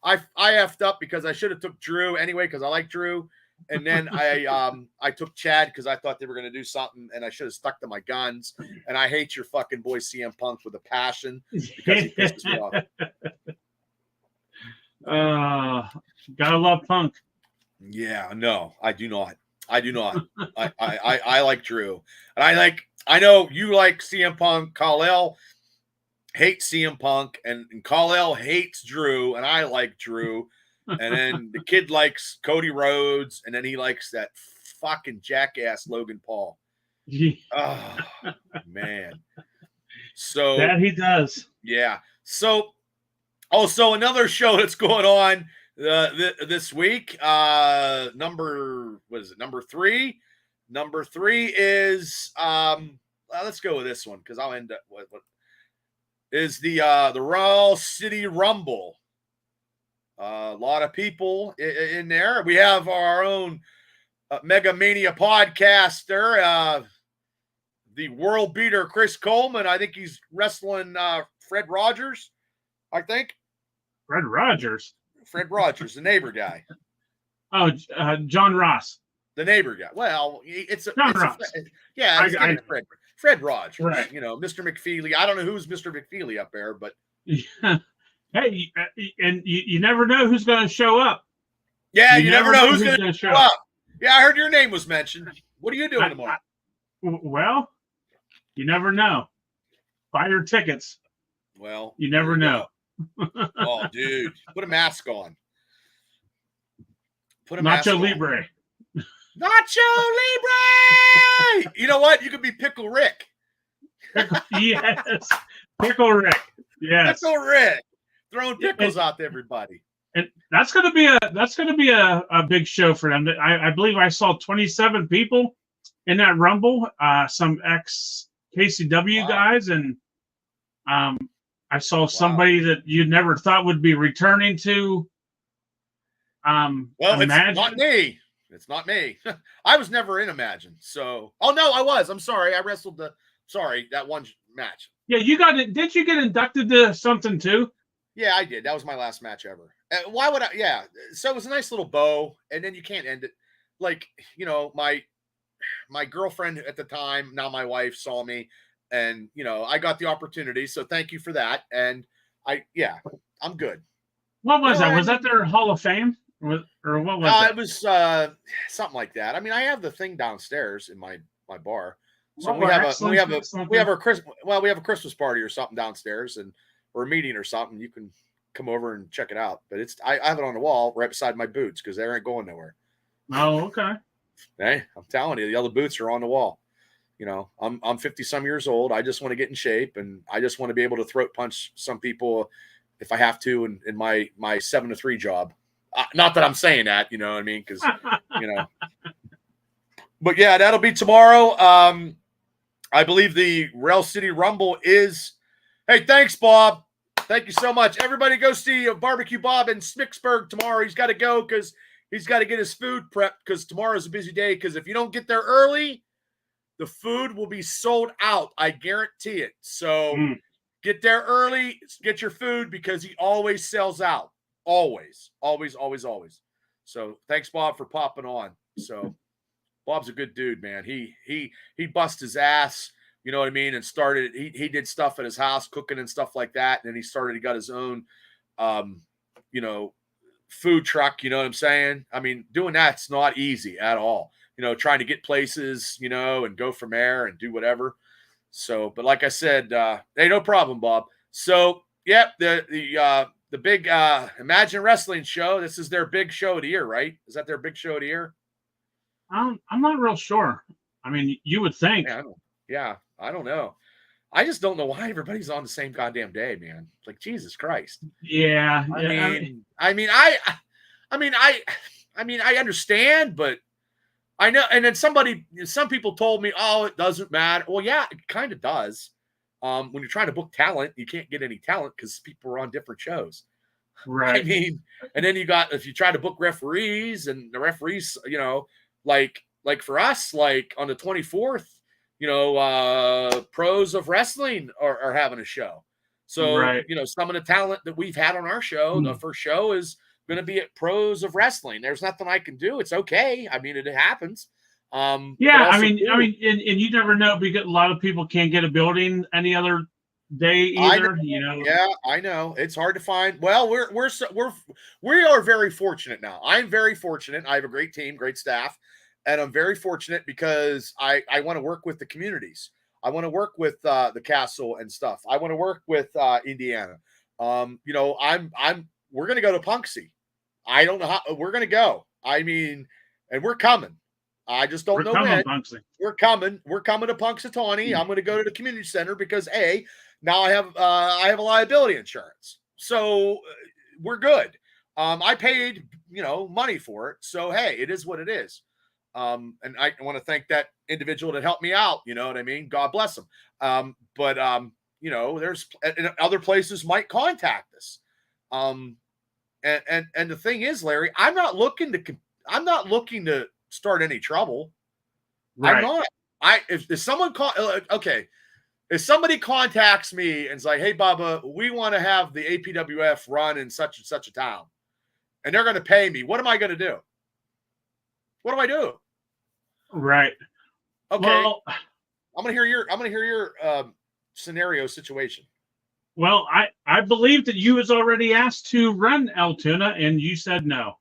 effed up because I should have took Drew anyway, because I like Drew. And then I took Chad because I thought they were going to do something, and I should have stuck to my guns. And I hate your fucking boy CM Punk with a passion because he pisses me off. Gotta love Punk. Yeah, no, I do not. I do not. I like Drew, and I know you like CM Punk. Kal-El hates CM Punk, and Kal-El hates Drew, and I like Drew. And then the kid likes Cody Rhodes, and then he likes that fucking jackass Logan Paul. Oh man. So that he does. Yeah. So also another show that's going on this week. Number 3. Number 3 is let's go with this one because I'll end up with what is the Raw City Rumble. A lot of people in there. We have our own Mega Mania podcaster, the world beater Chris Coleman. I think he's wrestling Fred Rogers. I think Fred Rogers, the neighbor guy. Oh, John Ross, the neighbor guy. Well, it's Ross. Yeah, Fred Rogers. Right. You know, Mr. McFeely. I don't know who's Mr. McFeely up there, but hey, and you never know who's going to show up. Yeah, you never know who's going to show up. Yeah, I heard your name was mentioned. What are you doing tomorrow? Well, you never know. Buy your tickets. Well, you never know. Oh, dude, put a mask on. Put a Nacho mask on. Libre. Nacho Libre. You know what? You could be Pickle Rick. Yes, Pickle Rick. Yes, Pickle Rick. Throwing pickles out to everybody. And that's going to be a big show for them. I believe I saw 27 people in that Rumble. Some ex KCW guys, and I saw somebody that you never thought would be returning to. Well, it's not me. It's not me. I was never in Imagine. So, oh no, I was. I'm sorry. I wrestled that one match. Yeah, you got it. Did you get inducted to something too? Yeah, I did. That was my last match ever. Why would I? Yeah. So it was a nice little bow, and then you can't end it. Like, you know, my girlfriend at the time, now my wife, saw me, and you know, I got the opportunity. So thank you for that. And I'm good. What was that? Was that their Hall of Fame, or what was that? It was something like that. I mean, I have the thing downstairs in my bar. So we have a Christmas party or something downstairs, or a meeting or something. You can come over and check it out. But I have it on the wall right beside my boots because they aren't going nowhere. Oh, okay. Hey, I'm telling you, the other boots are on the wall. You know, I'm 50 some years old. I just want to get in shape, and I just want to be able to throat punch some people if I have to in my 7 to 3 job. Not that I'm saying that, you know what I mean? Because you know. But yeah, that'll be tomorrow. I believe the Rail City Rumble is. Hey, thanks, Bob. Thank you so much. Everybody go see Barbecue Bob in Smicksburg tomorrow. He's got to go because he's got to get his food prepped because tomorrow's a busy day. Because if you don't get there early, the food will be sold out. I guarantee it. So get there early, get your food because he always sells out. Always, always, always, always. So thanks, Bob, for popping on. So Bob's a good dude, man. He busts his ass you know what I mean? And started, he did stuff at his house, cooking and stuff like that. And then he got his own, you know, food truck, you know what I'm saying? I mean, doing that's not easy at all, you know, trying to get places, you know, and go from there and do whatever. So, but like I said, hey, no problem, Bob. So, yep, the big Imagine Wrestling show. This is their big show of the year, right? Is that their big show of the year? I'm not real sure. I mean, you would think. Yeah, I don't know. I just don't know why everybody's on the same goddamn day, man. Like Jesus Christ. Yeah. I mean, I understand, but I know. And then some people told me, oh, it doesn't matter. Well, yeah, it kind of does. When you're trying to book talent, you can't get any talent because people are on different shows. Right. I mean, and then if you try to book referees, and the referees, you know, like for us, like on the 24th, you know, Pros of Wrestling are having a show. So, right. you know, some of the talent that we've had on our show, the first show is going to be at Pros of Wrestling. There's nothing I can do. It's okay. I mean, it happens. Yeah, I mean, and you never know because a lot of people can't get a building any other day either. You know. Yeah, I know it's hard to find. Well, we are very fortunate now. I'm very fortunate. I have a great team, great staff, and I'm very fortunate because I want to work with the communities. I want to work with the castle and stuff. I want to work with Indiana. You know, we're gonna go to Punxsutawney. I don't know how we're gonna go. I mean, and we're coming. I just don't know when. We're coming. We're coming to Punxsutawney. I'm going to go to the community center because now I have a liability insurance, so we're good. I paid money for it, so hey, it is what it is. And I want to thank that individual that helped me out. You know what I mean? God bless him. But there's and other places might contact us. And the thing is, Larry, I'm not looking to start any trouble. Right. I'm not. If someone if somebody contacts me and is like, hey Bubba, we want to have the APWF run in such and such a town, and they're going to pay me, what am I going to do? What do I do? Right. Okay. Well, I'm going to hear your scenario situation. Well, I believe that you was already asked to run Altoona and you said no.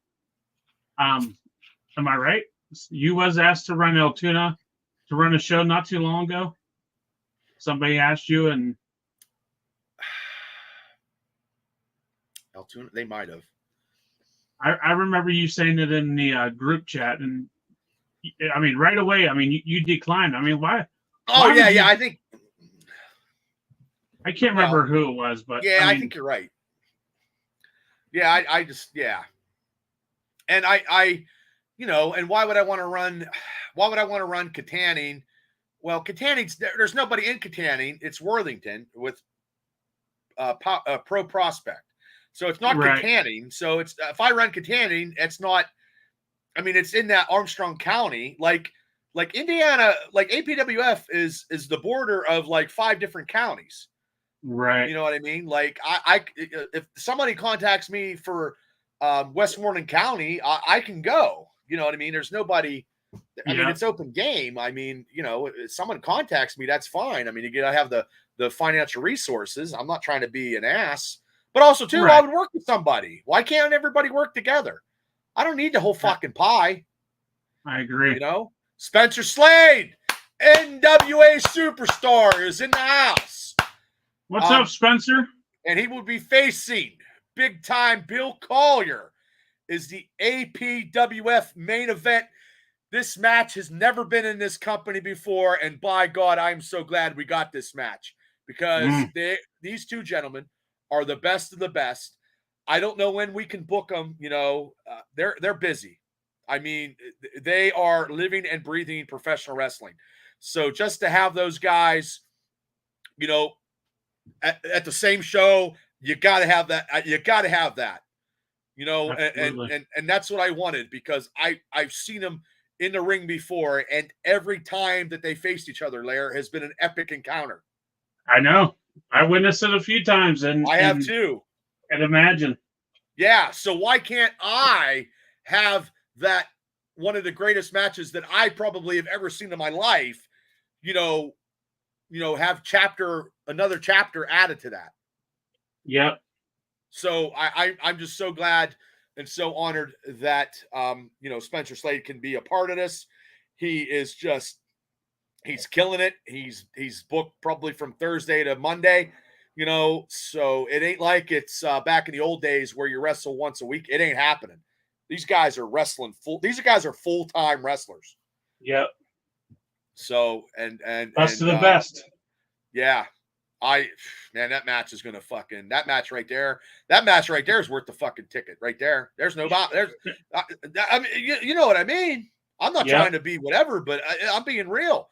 Am I right? You was asked to run Altoona to run a show not too long ago. Somebody asked you, and Altoona, they might have. I remember you saying it in the group chat, and I mean, right away. I mean, you declined. I mean, why? Oh yeah. I think I can't remember who it was, but yeah, I think you're right. Yeah, I just and I and why would I want to run Katanning? Well, Katanning's there's nobody in Katanning. It's Worthington with Pro Prospect. So it's not right. Katanning. So it's if I run Katanning, it's not. I mean, it's in that Armstrong County, like Indiana, like APWF is the border of like 5 different counties. Right. You know what I mean? Like if somebody contacts me for Westmoreland County, I can go. You know what I mean? There's nobody. I mean, it's open game. I mean, if someone contacts me, that's fine. I mean, I have the financial resources. I'm not trying to be an ass, but also too, right. I would work with somebody. Why can't everybody work together? I don't need the whole fucking pie. I agree. Spencer Slade, NWA superstar, is in the house. What's up, Spencer? And he will be facing big time Bill Collier. Is the APWF main event. This match has never been in this company before, and by God, I'm so glad we got this match because these two gentlemen are the best of the best. I don't know when we can book them. They're busy. I mean, they are living and breathing professional wrestling. So just to have those guys, at the same show, you got to have that. You got to have that. And that's what I wanted because I've seen them in the ring before, and every time that they faced each other, Lair, has been an epic encounter. I know. I witnessed it a few times, and I have too. And imagine. Yeah. So why can't I have that one of the greatest matches that I probably have ever seen in my life? have another chapter added to that. Yep. So I'm just so glad and so honored that Spencer Slade can be a part of this. He's killing it. He's booked probably from Thursday to Monday, so it ain't like it's back in the old days where you wrestle once a week. It ain't happening. These guys are wrestling these guys are full-time wrestlers. Yep. So and best of the best. Yeah. That match is gonna that match right there. That match right there is worth the fucking ticket right there. There's no I mean, you know what I mean. I'm not trying to be whatever, but I'm being real.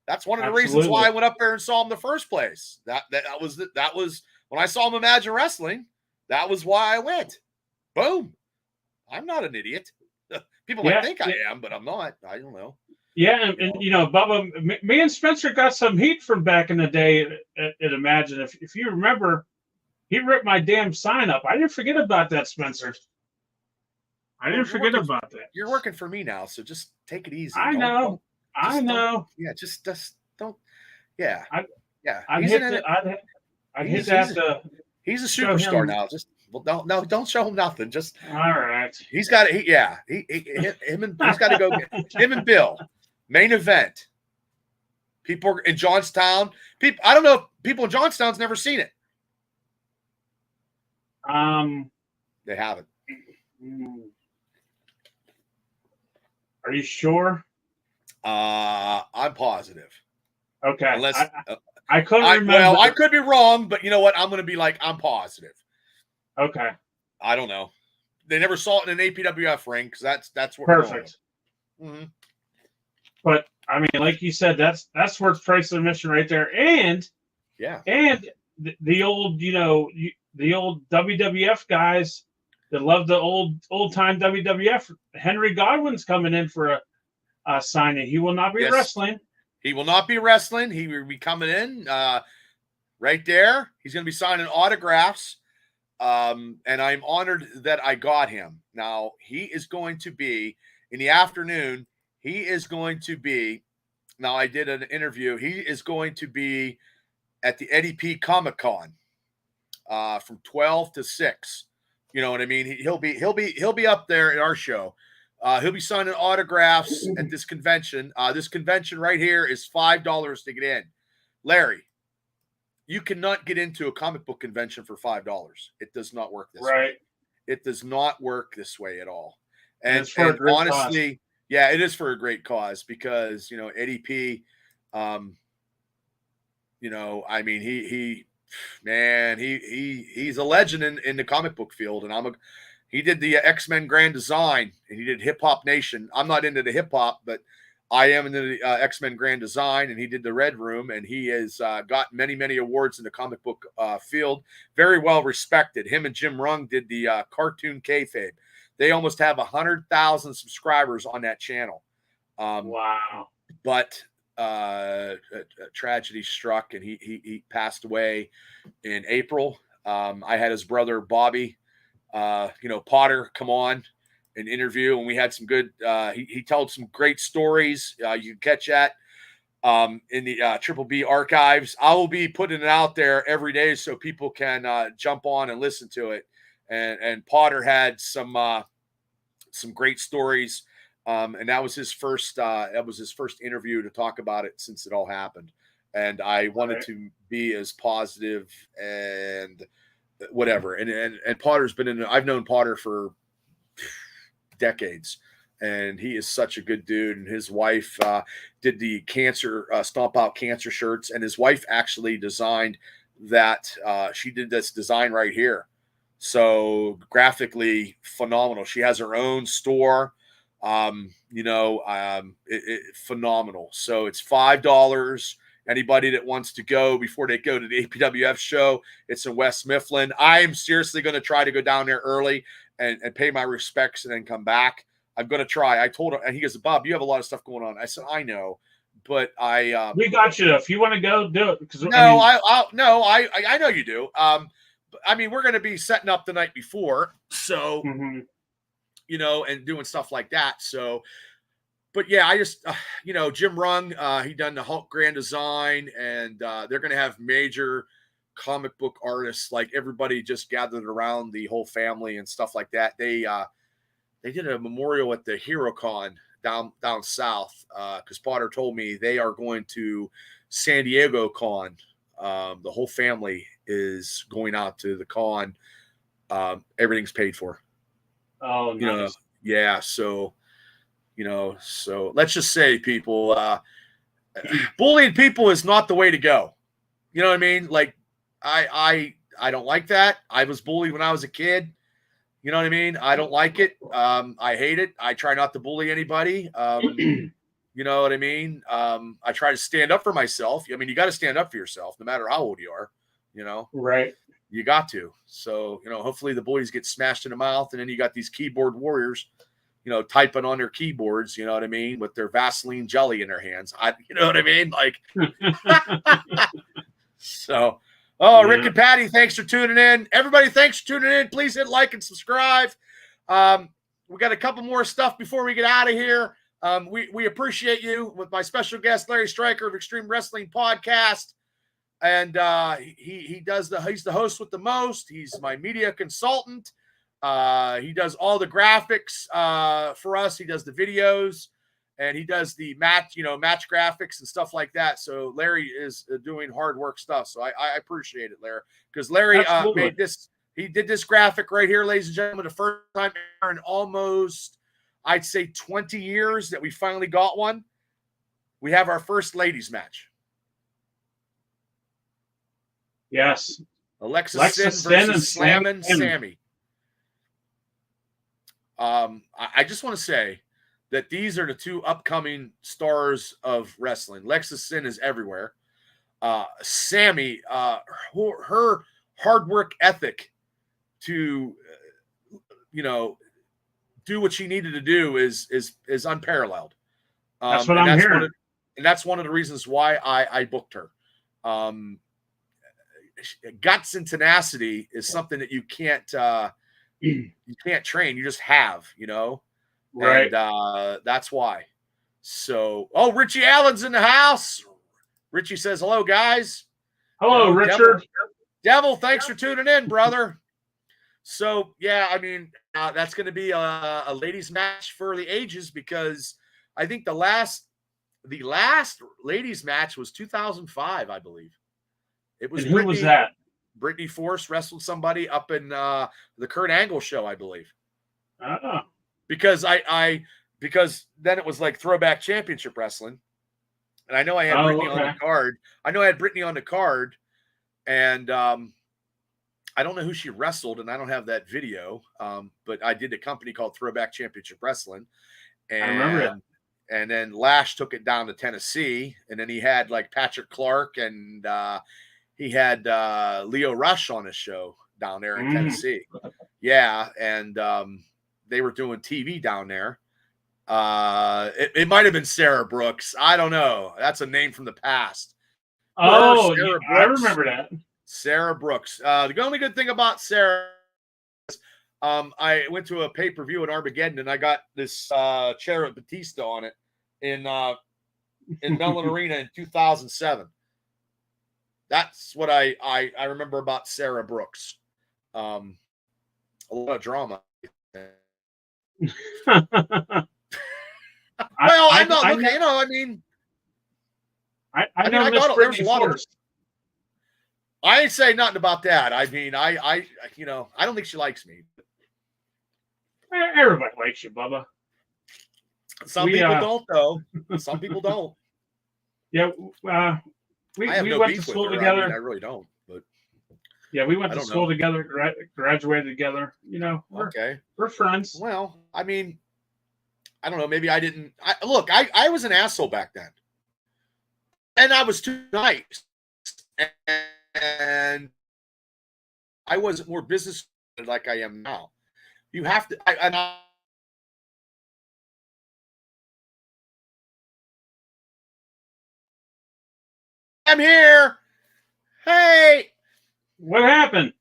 That's one of the reasons why I went up there and saw him in the first place. That was when I saw him Imagine Wrestling. That was why I went. Boom. I'm not an idiot. People might think I am, but I'm not. I don't know. Yeah, and Bubba, me and Spencer got some heat from back in the day at Imagine. If you remember, he ripped my damn sign up. I didn't forget about that, Spencer. I didn't forget about that. You're working for me now, so just take it easy. I know. Just don't. Yeah. I'd hit that. He's a superstar now. Just don't show him nothing. Just all right. He's got it. He's got to go get him and Bill. Main event. People in Johnstown. I don't know if people in Johnstown's never seen it. They haven't. Are you sure? I'm positive. Okay. Unless I couldn't remember. Well, I could be wrong, but you know what? I'm going to be like, I'm positive. Okay. I don't know. They never saw it in an APWF ring because that's what. Perfect. Mm-hmm. But I mean, like you said, that's worth price of admission right there, and the old the old WWF guys that love the old time WWF. Henry Godwin's coming in for a signing. He will not be wrestling. He will not be wrestling. He will be coming in right there. He's going to be signing autographs. And I'm honored that I got him. Now, he is going to be, in the afternoon, now I did an interview. He is going to be at the Eddie P Comic Con from 12 to 6. You know what I mean? He'll be up there at our show. He'll be signing autographs at this convention. This convention right here is $5 to get in. Larry, you cannot get into a comic book convention for $5. It does not work this way. It does not work this way at all. And honestly, it is for a great cause because, Eddie P, I mean, he's a legend in the comic book field. And he did the X-Men Grand Design and he did Hip Hop Nation. I'm not into the hip hop, but I am into the X-Men Grand Design, and he did the Red Room, and he has got many, many awards in the comic book field. Very well respected. Him and Jim Rung did the cartoon kayfabe. They almost have 100,000 subscribers on that channel. Wow. But a tragedy struck, and he passed away in April. I had his brother, Bobby, Potter, come on an interview, and we had some good he told some great stories. You can catch that in the Triple B archives. I will be putting it out there every day so people can jump on and listen to it. And Potter had some great stories, and that was his first interview to talk about it since it all happened. And I wanted to be as positive and whatever. And Potter's been I've known Potter for decades, and he is such a good dude. And his wife did the cancer Stomp Out cancer shirts, and his wife actually designed that. She did this design right here, so graphically phenomenal. She has her own store, phenomenal. So it's $5. Anybody that wants to go before they go to the APWF show, it's in West Mifflin. I am seriously going to try to go down there early and pay my respects and then come back. I'm going to try. I told him, and he goes, Bob, you have a lot of stuff going on. I said, I know, but we got you. If you want to go, do it. Because I know you do. I mean, we're going to be setting up the night before, so and doing stuff like that. So but yeah, I just, Jim Rung, he done the Hulk Grand Design, and they're going to have major comic book artists, like everybody just gathered around, the whole family and stuff like that. They did a memorial at the HeroCon down south, because Potter told me they are going to San Diego Con. The whole family is going out to the con. Everything's paid for. Oh, nice. Yeah. So, so let's just say, people, bullying people is not the way to go. You know what I mean? Like, I don't like that. I was bullied when I was a kid. You know what I mean? I don't like it. I hate it. I try not to bully anybody. You know what I mean? I try to stand up for myself. I mean, you got to stand up for yourself, no matter how old you are. Right. You got to. So, hopefully the bullies get smashed in the mouth, and then you got these keyboard warriors, typing on their keyboards. You know what I mean? With their Vaseline jelly in their hands. You know what I mean? Like, so. Oh, yeah. Rick and Patty, thanks for tuning in. Everybody, thanks for tuning in. Please hit like and subscribe. We got a couple more stuff before we get out of here. We appreciate you, with my special guest, Larry Stryker of Extreme Wrestling Podcast. And he's the host with the most. He's my media consultant. He does all the graphics for us. He does the videos. And he does the match graphics and stuff like that. So Larry is doing hard work stuff. So I appreciate it, Larry, because Larry made this. He did this graphic right here, ladies and gentlemen, the first time in almost, I'd say, 20 years that we finally got one. We have our first ladies match. Yes. Alexa Sin versus Slammin' Sammy. I just want to say that these are the two upcoming stars of wrestling. Alexa Sin is everywhere. Sammy, her hard work ethic to, do what she needed to do is unparalleled. That's what I'm hearing. And that's one of the reasons why I booked her. Guts and tenacity is something that you can't train. You just have, Right. And that's why. So, Richie Allen's in the house. Richie says, hello, guys. Hello, Richard. Devil, thanks for tuning in, brother. So, yeah, I mean, that's going to be a ladies match for the ages, because I think the last ladies match was 2005, I believe. It was. And who was that? Brittany Force wrestled somebody up in the Kurt Angle show, I believe. Oh. Because because then it was like Throwback Championship Wrestling, and I know I had Brittany on the card. I know I had Brittany on the card, and I don't know who she wrestled, and I don't have that video. But I did a company called Throwback Championship Wrestling, and I remember it. And then Lash took it down to Tennessee, and then he had like Patrick Clark, and he had Leo Rush on his show down there in Tennessee. Yeah, and they were doing TV down there. It might have been Sarah Brooks. I don't know. That's a name from the past. Oh, yeah, I remember that. Sarah Brooks. The only good thing about Sarah is I went to a pay-per-view at Armageddon, and I got this chair with Batista on it in Mellon Arena in 2007. That's what I remember about Sarah Brooks. A lot of drama. Well, I'm not looking. I mean, I got there's a lot of. I ain't saying nothing about that. I mean, I don't think she likes me. Everybody likes you, Bubba. Some people don't, though. Some people don't. Yeah, we went to school together. I really don't, but yeah, we went to school together, graduated together. We're friends. Well, I mean, I don't know. Maybe I didn't. I was an asshole back then, and I was too nice, and I wasn't more business like I am now. You have to. I'm here. Hey. What happened?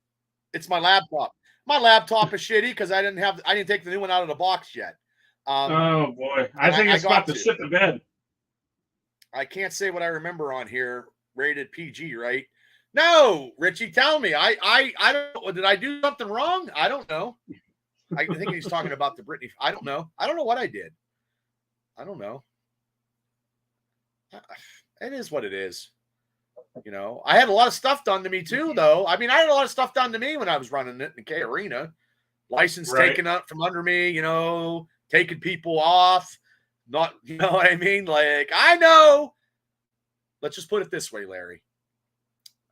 It's my laptop. My laptop is shitty because I didn't take the new one out of the box yet. Oh boy, I think it's about to shit the bed. I can't say what I remember on here. Rated PG, right? No, Richie, tell me. I don't know. Did I do something wrong? I don't know. I think he's talking about the Britney. I don't know. I don't know what I did. I don't know. It is what it is. You know, I had a lot of stuff done to me too, though. I mean, I had a lot of stuff done to me when I was running it in the K Arena. License taken up from under me, you know, taking people off. Not, you know what I mean? Like, I know. Let's just put it this way, Larry.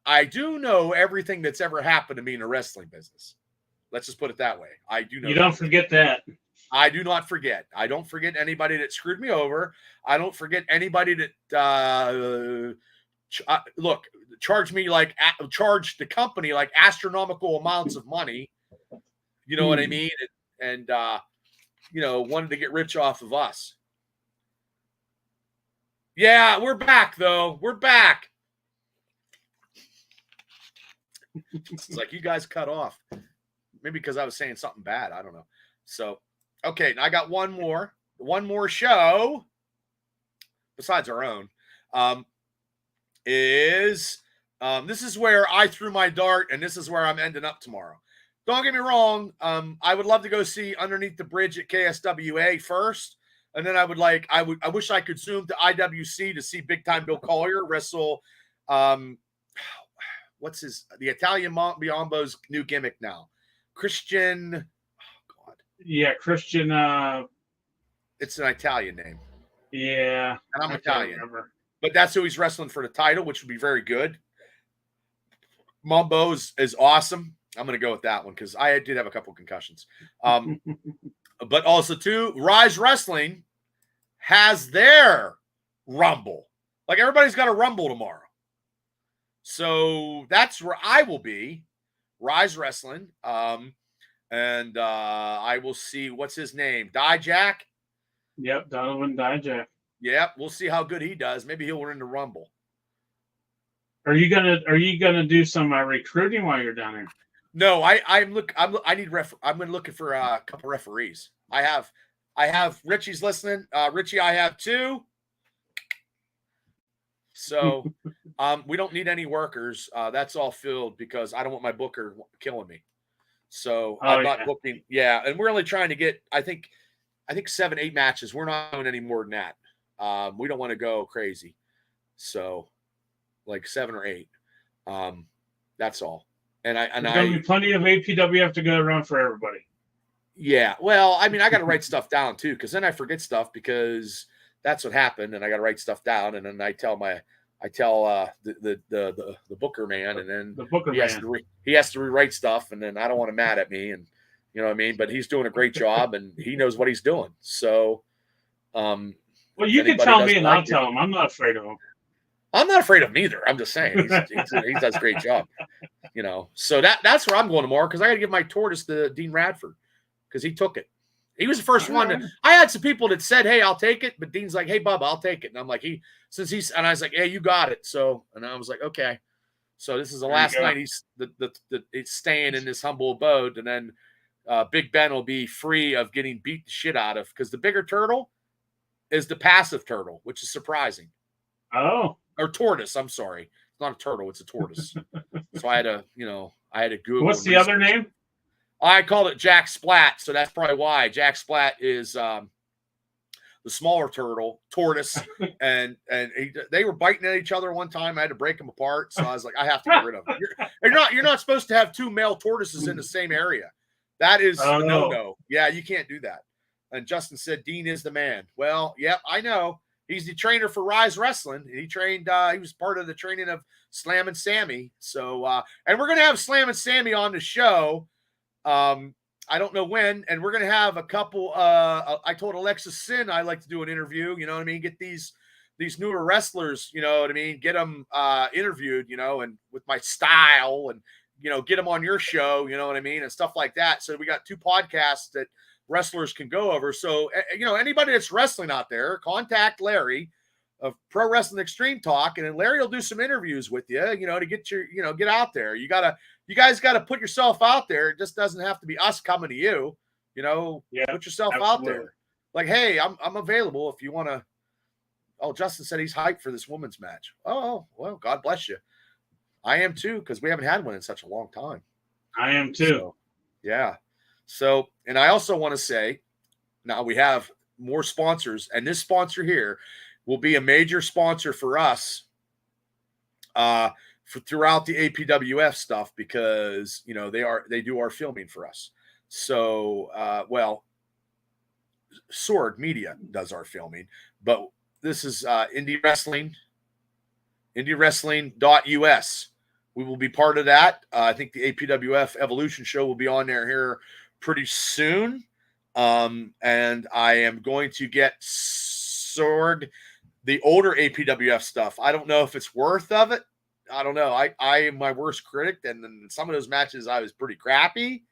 I do know everything that's ever happened to me in the wrestling business. Let's just put it that way. I do know. You don't forget that. I do not forget. I don't forget anybody that screwed me over. I don't forget anybody that look, charge the company like astronomical amounts of money. You know what I mean? And you know, wanted to get rich off of us. Yeah, we're back though. We're back. It's like you guys cut off. Maybe because I was saying something bad. I don't know. So, okay, now I got one more show besides our own. This is where I threw my dart, and this is where I'm ending up tomorrow. Don't get me wrong. I would love to go see Underneath the Bridge at KSWA first, and then I wish I could zoom to IWC to see Big Time Bill Collier wrestle. What's the Italian Biombo's new gimmick now? Christian. Oh God. Yeah, Christian. It's an Italian name. Yeah, and I'm Italian, but that's who he's wrestling for the title, which would be very good. Mambo is awesome. I'm going to go with that one because I did have a couple concussions. But also, too, Rise Wrestling has their Rumble. Like, everybody's got a Rumble tomorrow. So that's where I will be, Rise Wrestling. And I will see, what's his name? Dijak? Yep, Donovan Dijak. Yep, we'll see how good he does. Maybe he'll win the Rumble. Are you gonna do some recruiting while you're down there? No, I'm looking for a couple referees. I have Richie's listening. Richie, I have 2. So we don't need any workers. That's all filled because I don't want my booker killing me. So I'm not booking. Yeah, and we're only trying to get I think 7-8 matches. We're not doing any more than that. We don't want to go crazy. So like 7 or 8. That's all. And there's gonna be plenty of APWF to go around for everybody. Yeah. Well, I mean, I got to write stuff down too, because then I forget stuff because that's what happened, and I got to write stuff down, and then I tell the booker man, and then the booker he has to rewrite stuff, and then I don't want him mad at me, and you know what I mean. But he's doing a great job, and he knows what he's doing. So, well, you can tell me, and I'll tell him. I'm not afraid of him. I'm not afraid of him either. I'm just saying he does a great job. You know, so that's where I'm going tomorrow because I got to give my tortoise to Dean Radford because he took it. He was the first one. I had some people that said, "Hey, I'll take it," but Dean's like, "Hey, Bubba, I'll take it." And I'm like, and I was like, "Hey, you got it." So, and I was like, "Okay." So this is the last night he's staying in this humble abode, and then Big Ben will be free of getting beat the shit out of because the bigger turtle is the passive turtle, which is surprising. Oh. Or tortoise, I'm sorry. It's not a turtle, it's a tortoise. So I had to Google. What's the other name? I called it Jack Splat, so that's probably why. Jack Splat is the smaller tortoise, and they were biting at each other one time. I had to break them apart, so I was like, I have to get rid of them. You're not supposed to have 2 male tortoises in the same area. That is a no. Yeah, you can't do that. And Justin said Dean is the man. Well, yep, I know. He's the trainer for Rise Wrestling. He trained. He was part of the training of Slam and Sammy. So, and we're gonna have Slam and Sammy on the show. I don't know when, and we're gonna have a couple. I told Alexis Sin I like to do an interview. You know what I mean? Get these newer wrestlers. You know what I mean? Get them interviewed. You know, and with my style, and you know, get them on your show. You know what I mean? And stuff like that. So we got 2 podcasts that wrestlers can go over. So, you know, anybody that's wrestling out there, contact Larry of Pro Wrestling Extreme Talk, and then Larry will do some interviews with you, you know, to get get out there. You guys got to put yourself out there. It just doesn't have to be us coming to you, you know, put yourself out there. Like, hey, I'm available if you want to. Oh, Justin said he's hyped for this women's match. Oh, well, God bless you. I am too, because we haven't had one in such a long time. I am too. So, yeah. So, and I also want to say, now we have more sponsors, and this sponsor here will be a major sponsor for us for throughout the APWF stuff, because they do our filming for us. So, Sword Media does our filming, but this is Indy Wrestling, IndyWrestling.us. We will be part of that. I think the APWF Evolution show will be on there here pretty soon. And I am going to get Sword, the older APWF stuff. I don't know if it's worth of it. I don't know. I am my worst critic, and in some of those matches I was pretty crappy.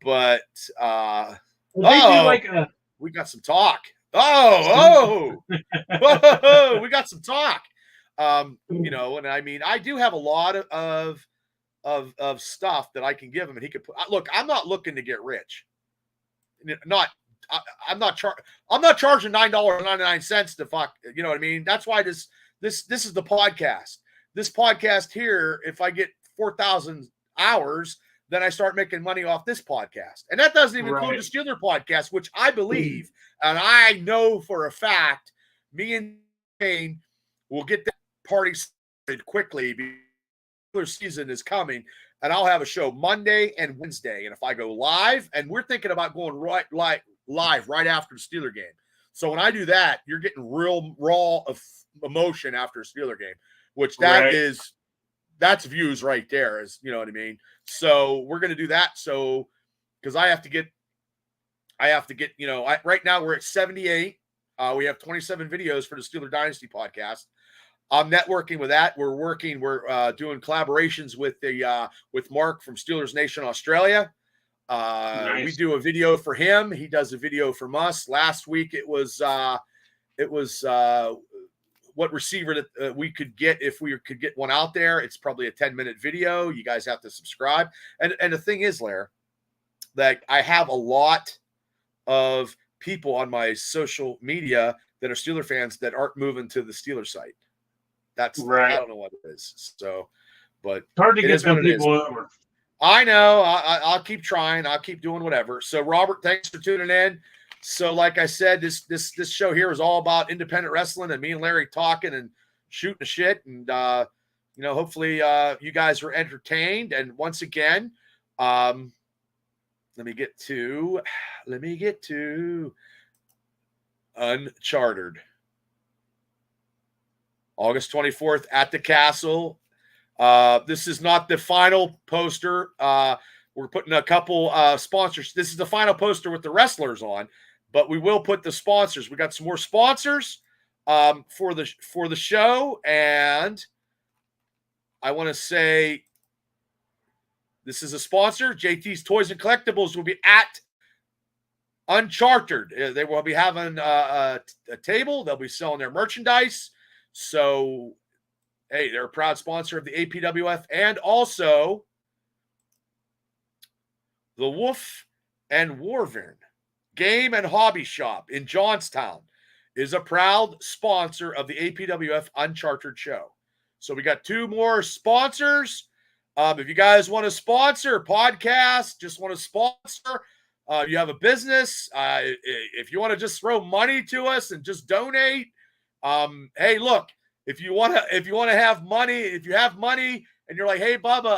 But we got some talk. Whoa, we got some talk. And I mean, I do have a lot of stuff that I can give him, and he could put. Look, I'm not looking to get rich. I'm not charging $9.99 to fuck. You know what I mean? That's why this is the podcast. This podcast here, if I get 4,000 hours, then I start making money off this podcast. And that doesn't even include the Steeler podcast, which I believe, and I know for a fact, me and Kane will get that party started quickly. The season is coming, and I'll have a show Monday and Wednesday. And if I go live, and we're thinking about going live right after the Steeler game. So when I do that, you're getting real raw of emotion after a Steeler game, which that's views right there, is, you know what I mean? So we're going to do that. So, because I have to get, right now we're at 78. We have 27 videos for the Steeler Dynasty podcast. I'm networking with that. We're doing collaborations with Mark from Steelers Nation Australia. Nice. We do a video for him. He does a video from us. Last week it was what receiver that we could get if we could get one out there. It's probably a 10-minute video. You guys have to subscribe. And the thing is, Lair, that I have a lot of people on my social media that are Steeler fans that aren't moving to the Steeler site. That's right. I don't know what it is. So, but it's hard to get some people over. I know. I'll keep trying. I'll keep doing whatever. So, Robert, thanks for tuning in. So, like I said, this show here is all about independent wrestling and me and Larry talking and shooting the shit. And, hopefully you guys are entertained. And once again, let me get to Uncharted. August 24th at the Castle. This is not the final poster. We're putting a couple sponsors. This is the final poster with the wrestlers on, but we will put the sponsors. We got some more sponsors for the show, and I want to say this is a sponsor. JT's Toys and Collectibles will be at Uncharted. They will be having a table. They'll be selling their merchandise. So, hey, they're a proud sponsor of the APWF, and also the Wolf and Warvern Game and Hobby Shop in Johnstown is a proud sponsor of the APWF Uncharted show. So we got two more sponsors. If you guys want to sponsor a podcast, just want to sponsor, you have a business, if you want to just throw money to us and just donate, hey, look, if you want to have money, if you have money and you're like, hey, Bubba,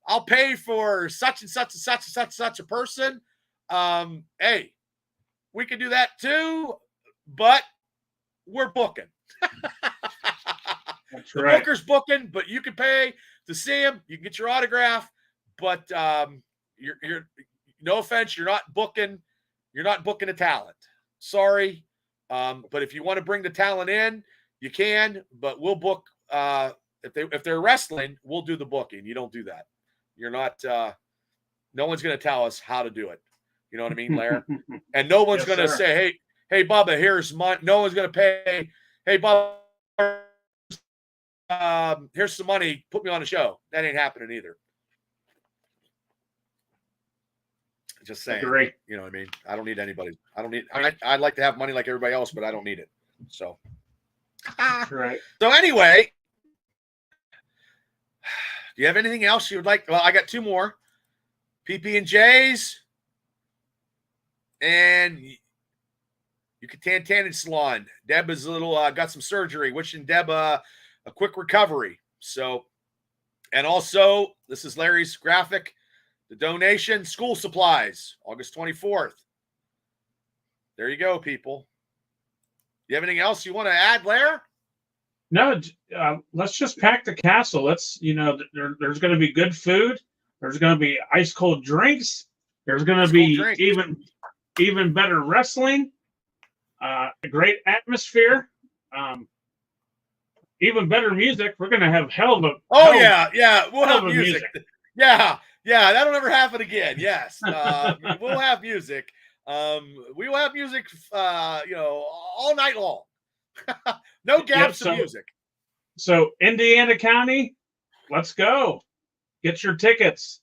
I'll pay for such and such and such and such and such a person. Hey, we can do that too, but we're booking. That's right. The booker's booking, but you can pay to see him. You can get your autograph, but you're no offense, you're not booking a talent. Sorry. But if you want to bring the talent in, you can, but we'll book, if they're wrestling, we'll do the booking. You don't do that. You're not, no one's going to tell us how to do it. You know what I mean, Larry? And no one's going to say, hey, Bubba, here's money. No one's going to pay. Hey, Bubba, here's some money. Put me on the show. That ain't happening either. Just saying. Agree. You know what I mean? I don't need anybody. I'd like to have money like everybody else, but I don't need it. So. That's right. So anyway, do you have anything else you would like? Well, I got two more. PP&J's and Yucatan Tanning Salon. Deb is a little got some surgery. Wishing Deb a quick recovery. So, and also this is Larry's graphic. The donation, school supplies, August 24th. There you go, people. You have anything else you want to add, Lair? No, let's just pack the castle. Let's, there's going to be good food. There's going to be ice cold drinks. There's going to be even better wrestling. A great atmosphere. Even better music. We're going to have we'll have music. Yeah, that'll never happen again. Yes, we'll have music. We will have music. All night long. No gaps of music. So Indiana County, let's go. Get your tickets.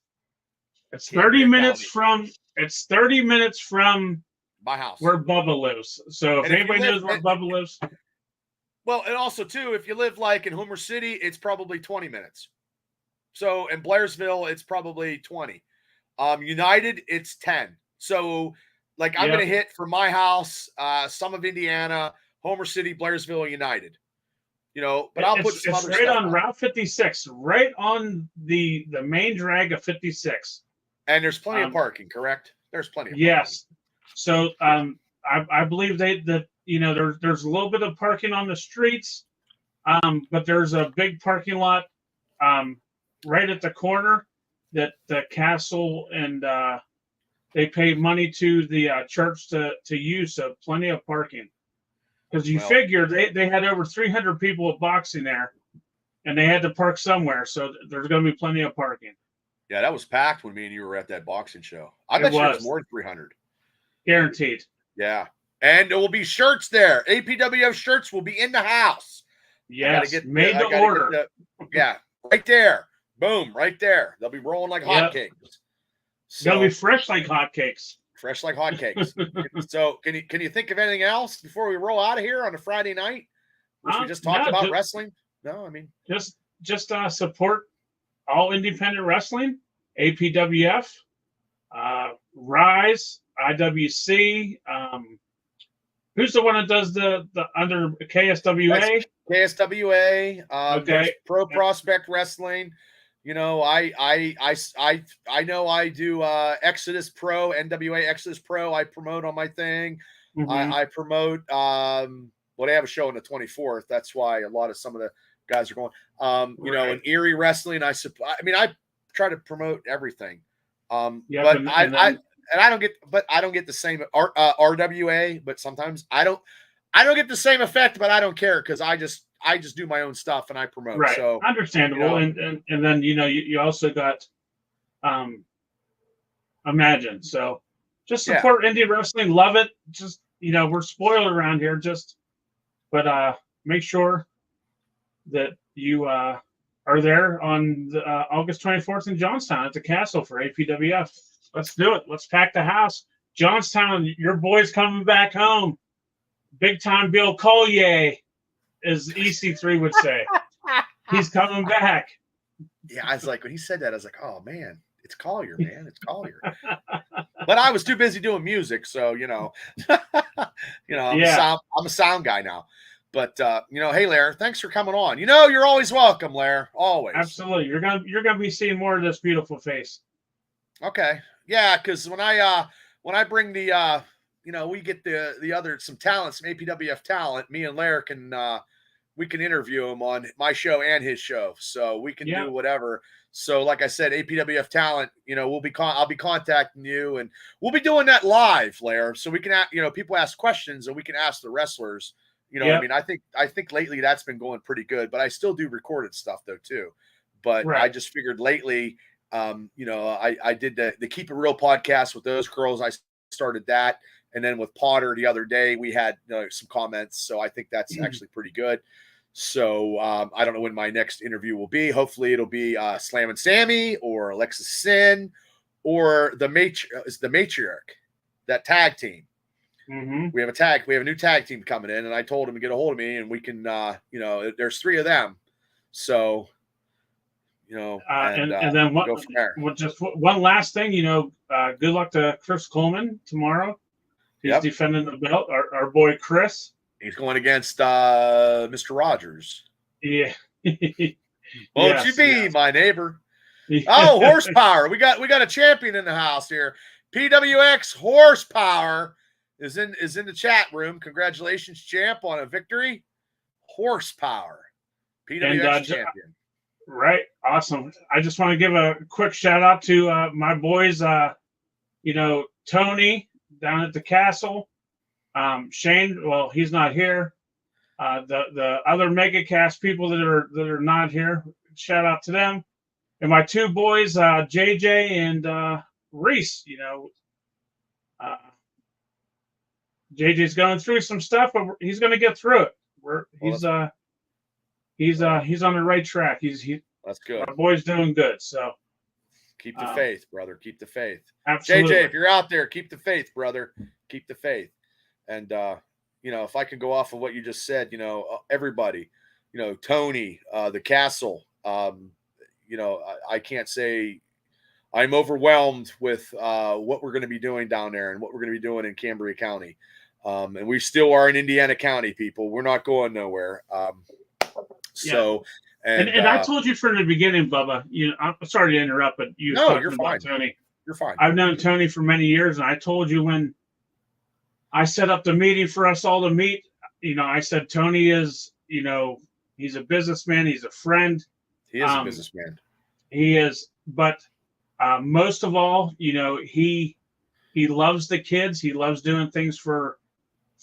It's 30 minutes from my house where Bubba lives. So if anybody knows where Bubba lives. Well, and also too, if you live like in Homer City, it's probably 20 minutes. So in Blairsville, it's probably 20. United, it's 10. So like I'm gonna hit from my house, some of Indiana, Homer City, Blairsville, United. But I'll put some other stuff. It's right on Route 56, right on the main drag of 56. And there's plenty of parking, correct? There's plenty of parking. Yes. So I believe there's a little bit of parking on the streets, but there's a big parking lot right at the corner that the castle and they pay money to the church to use. So plenty of parking. Because you figure they had over 300 people at boxing there, and they had to park somewhere. So there's going to be plenty of parking. Yeah, that was packed when me and you were at that boxing show. I bet you it was more than 300. Guaranteed. Yeah. And there will be shirts there. APWF shirts will be in the house. Yes, made to order. Yeah, right there. Boom, right there. They'll be rolling like hotcakes. They'll be fresh like hotcakes. Fresh like hotcakes. So can you think of anything else before we roll out of here on a Friday night? We just talked about wrestling. No, I mean just support all independent wrestling, APWF, Rise, IWC. Who's the one that does the under KSWA? That's KSWA. Okay. Pro Prospect Wrestling. I know I do Exodus Pro, NWA Exodus Pro. I promote on my thing. Mm-hmm. I promote I have a show on the 24th. That's why some of the guys are going. In Erie Wrestling, I try to promote everything. I don't get the same RWA, but sometimes I don't get the same effect, but I don't care because I just do my own stuff and I promote. Right. So understandable. And then you also got Imagine. So just support indie wrestling, love it. Just we're spoiled around here. But make sure that you are there on the, August 24th in Johnstown at the Castle for APWF. Let's do it. Let's pack the house. Johnstown, your boy's coming back home. Big time Bill Collier, as EC3 would say. He's coming back. Yeah, I was like, when he said that, I was like, oh, man, it's Collier, man. It's Collier. But I was too busy doing music, so, I'm a sound guy now. But, hey, Lair, thanks for coming on. You're always welcome, Lair, always. Absolutely. You're gonna be seeing more of this beautiful face. Okay. Yeah, because when I bring the we get the other some talent, some APWF talent, me and Lair can we can interview him on my show and his show, so we can do whatever. So like I said, APWF talent, I'll be contacting you, and we'll be doing that live, Lair, so we can people ask questions and we can ask the wrestlers. I think lately that's been going pretty good, but I still do recorded stuff though too. But I just figured lately, I did the Keep It Real podcast with those girls. I started that. And then with Potter the other day, we had some comments. So I think that's actually pretty good. So I don't know when my next interview will be. Hopefully it'll be Slam and Sammy or Alexis Sin or the matriarch, that tag team. Mm-hmm. We have a new tag team coming in, and I told him to get a hold of me, and we can, there's 3 of them. So, and then go from there. just one last thing, good luck to Chris Coleman tomorrow. He's defending the belt. Our boy Chris. He's going against Mr. Rogers. Yeah. Won't you be my neighbor? Oh, horsepower! We got a champion in the house here. PWX Horsepower is in the chat room. Congratulations, champ, on a victory. Horsepower, PWX champion. Right, awesome. I just want to give a quick shout out to my boys. Tony down at the castle. Shane, well, he's not here. The other MegaCast people that are not here. Shout out to them. And my 2 boys, JJ and Reese. JJ's going through some stuff, but he's going to get through it. He's on the right track. That's good. My boy's doing good. So keep the faith, brother. Keep the faith. Absolutely. JJ, if you're out there, keep the faith, brother. Keep the faith. And if I can go off of what you just said, everybody, Tony, the castle, I can't say I'm overwhelmed with what we're going to be doing down there and what we're going to be doing in Cambria County. And we still are in Indiana County, people. We're not going nowhere. And I told you from the beginning, Bubba, I'm sorry to interrupt, but you're fine. Tony. You're fine. I've known Tony for many years, and I told you when I set up the meeting for us all to meet, I said, Tony is, he's a businessman. He's a friend. He is a businessman. He is. But most of all, he loves the kids. He loves doing things for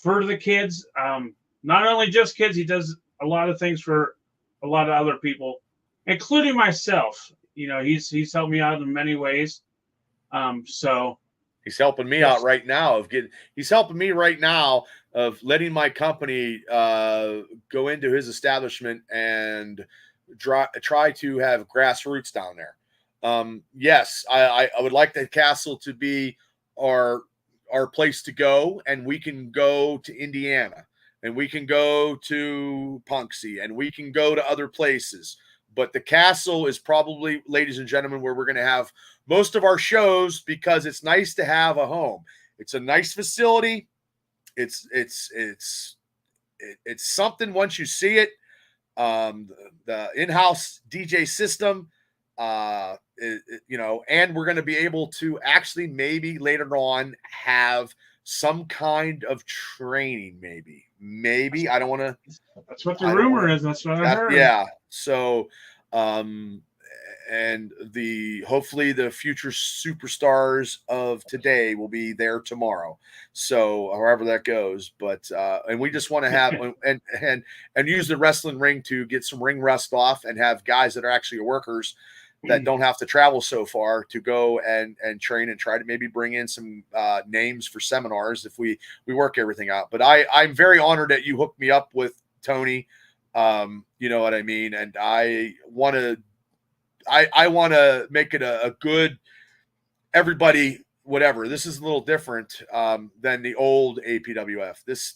the kids. Not only just kids, he does a lot of things for a lot of other people, including myself. He's helped me out in many ways. So he's helping me out right now he's helping me right now of letting my company go into his establishment and try to have grassroots down there. Yes, I would like the castle to be our place to go, and we can go to Indiana, and we can go to Punxsutawney, and we can go to other places. But the castle is probably, ladies and gentlemen, where we're going to have most of our shows, because it's nice to have a home. It's a nice facility. It's something once you see it. The in-house DJ system, and we're going to be able to actually maybe later on have some kind of training. Maybe I don't want to. That's what the rumor is. That's what I heard. Yeah. So, and hopefully the future superstars of today will be there tomorrow. So however that goes, but and we just want to have and use the wrestling ring to get some ring rust off and have guys that are actually workers that don't have to travel so far to go and train and try to maybe bring in some names for seminars if we work everything out. But I'm very honored that you hooked me up with Tony. You know what I mean? And I want to make it a good everybody, whatever. This is a little different than the old APWF. This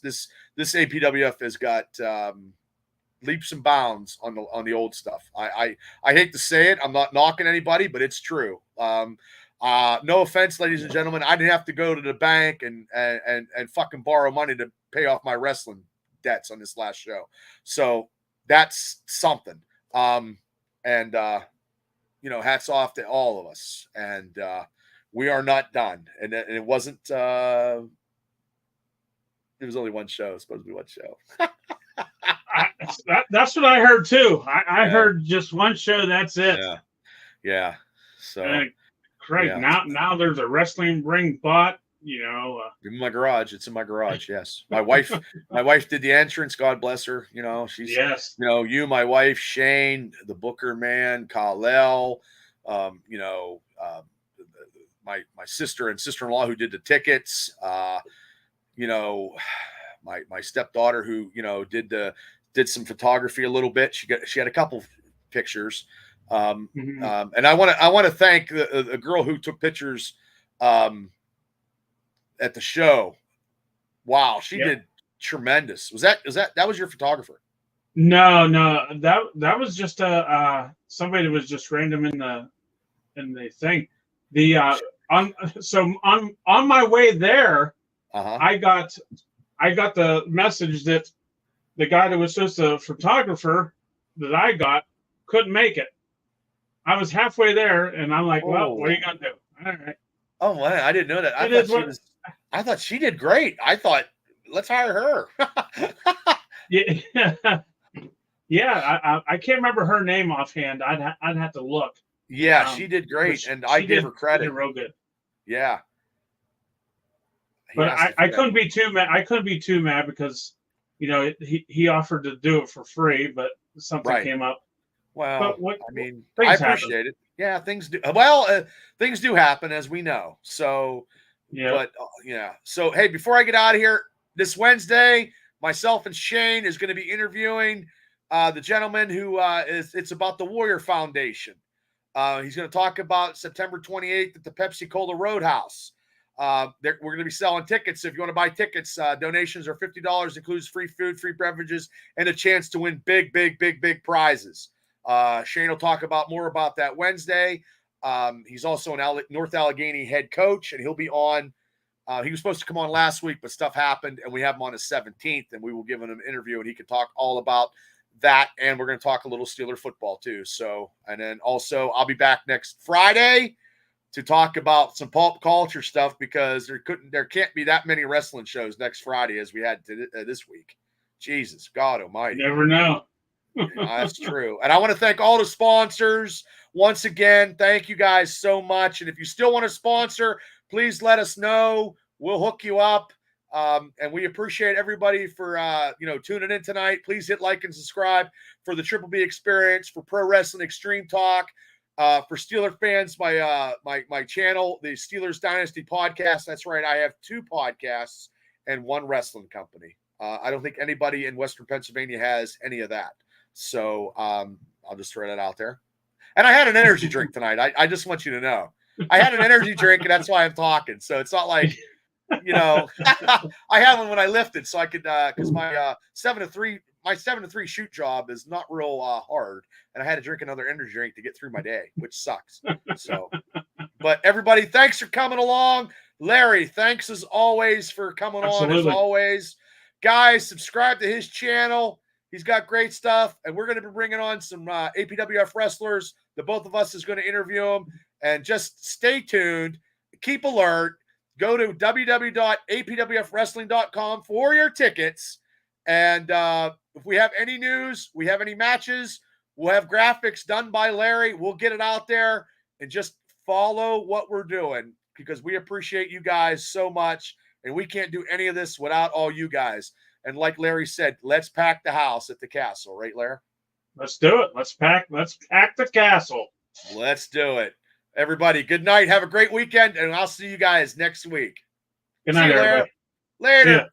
APWF has got leaps and bounds on the old stuff. I hate to say it. I'm not knocking anybody, but it's true. No offense, ladies and gentlemen. I didn't have to go to the bank and fucking borrow money to pay off my wrestling debts on this last show. So that's something. Hats off to all of us. And we are not done. And it wasn't, it was only one show, supposed to be one show. That's what I heard too. I heard just one show. That's it. Yeah. So great. Yeah. Now there's a wrestling ring bought. In my garage. It's in my garage. Yes. My wife did the entrance. God bless her. She's my wife, Shane, the Booker man, Kal-El, my sister and sister-in-law who did the tickets. My stepdaughter who did some photography a little bit. She had a couple pictures, And I want to thank the girl who took pictures at the show. Wow, she did tremendous. That was your photographer? No, that was just somebody that was just random in the thing. The on my way there, I got the message that the guy that was supposed to photographer that I got couldn't make it. I was halfway there, and I'm like, well, what are you gonna do? All right. Oh man, I didn't know that. I thought she did great. I thought, let's hire her. Yeah. I can't remember her name offhand. I'd have to look. Yeah, she did great, and I give her credit. She did real good. Yeah. But I couldn't be too mad. I couldn't be too mad because, he offered to do it for free, but something came up. Well, I appreciate it. Yeah, things do. Well, things do happen, as we know. So, but So, hey, before I get out of here, this Wednesday, myself and Shane is going to be interviewing the gentleman who it's about the Warrior Foundation. He's going to talk about September 28th at the Pepsi Cola Roadhouse. We're going to be selling tickets. If you want to buy tickets, donations are $50, includes free food, free beverages, and a chance to win big prizes. Shane will talk more about that Wednesday. He's also an North Allegheny head coach, and he'll be on. He was supposed to come on last week, but stuff happened, and we have him on the 17th, and we will give him an interview, and he can talk all about that, and we're going to talk a little Steeler football too. So, and then also I'll be back next Friday to talk about some pulp culture stuff, because there can't be that many wrestling shows next Friday as we had this week. Jesus, God Almighty! You never know. That's true. And I want to thank all the sponsors once again. Thank you guys so much. And if you still want to sponsor, please let us know. We'll hook you up. And we appreciate everybody for tuning in tonight. Please hit like and subscribe for the Triple B Experience, for Pro Wrestling Extreme Talk, for Steeler fans, my channel, the Steelers Dynasty Podcast. That's right, I have 2 podcasts and 1 wrestling company. I don't think anybody in Western Pennsylvania has any of that. So I'll just throw that out there. And I had an energy drink tonight. I just want you to know. I had an energy drink, and that's why I'm talking. So it's not like, I had one when I lifted, so I could, because my 7 to 3 shoot job is not real hard, and I had to drink another energy drink to get through my day, which sucks. So, but everybody, thanks for coming along. Larry, thanks as always for coming on. As always, guys, subscribe to his channel. He's got great stuff, and we're going to be bringing on some APWF wrestlers. The both of us is going to interview them, and just stay tuned. Keep alert. Go to www.apwfwrestling.com for your tickets. And if we have any news, we have any matches, we'll have graphics done by Larry. We'll get it out there, and just follow what we're doing, because we appreciate you guys so much, and we can't do any of this without all you guys. And like Larry said, let's pack the house at the castle, right, Larry? Let's do it. Let's pack the castle. Let's do it. Everybody, good night. Have a great weekend, and I'll see you guys next week. Good night, everybody. Later.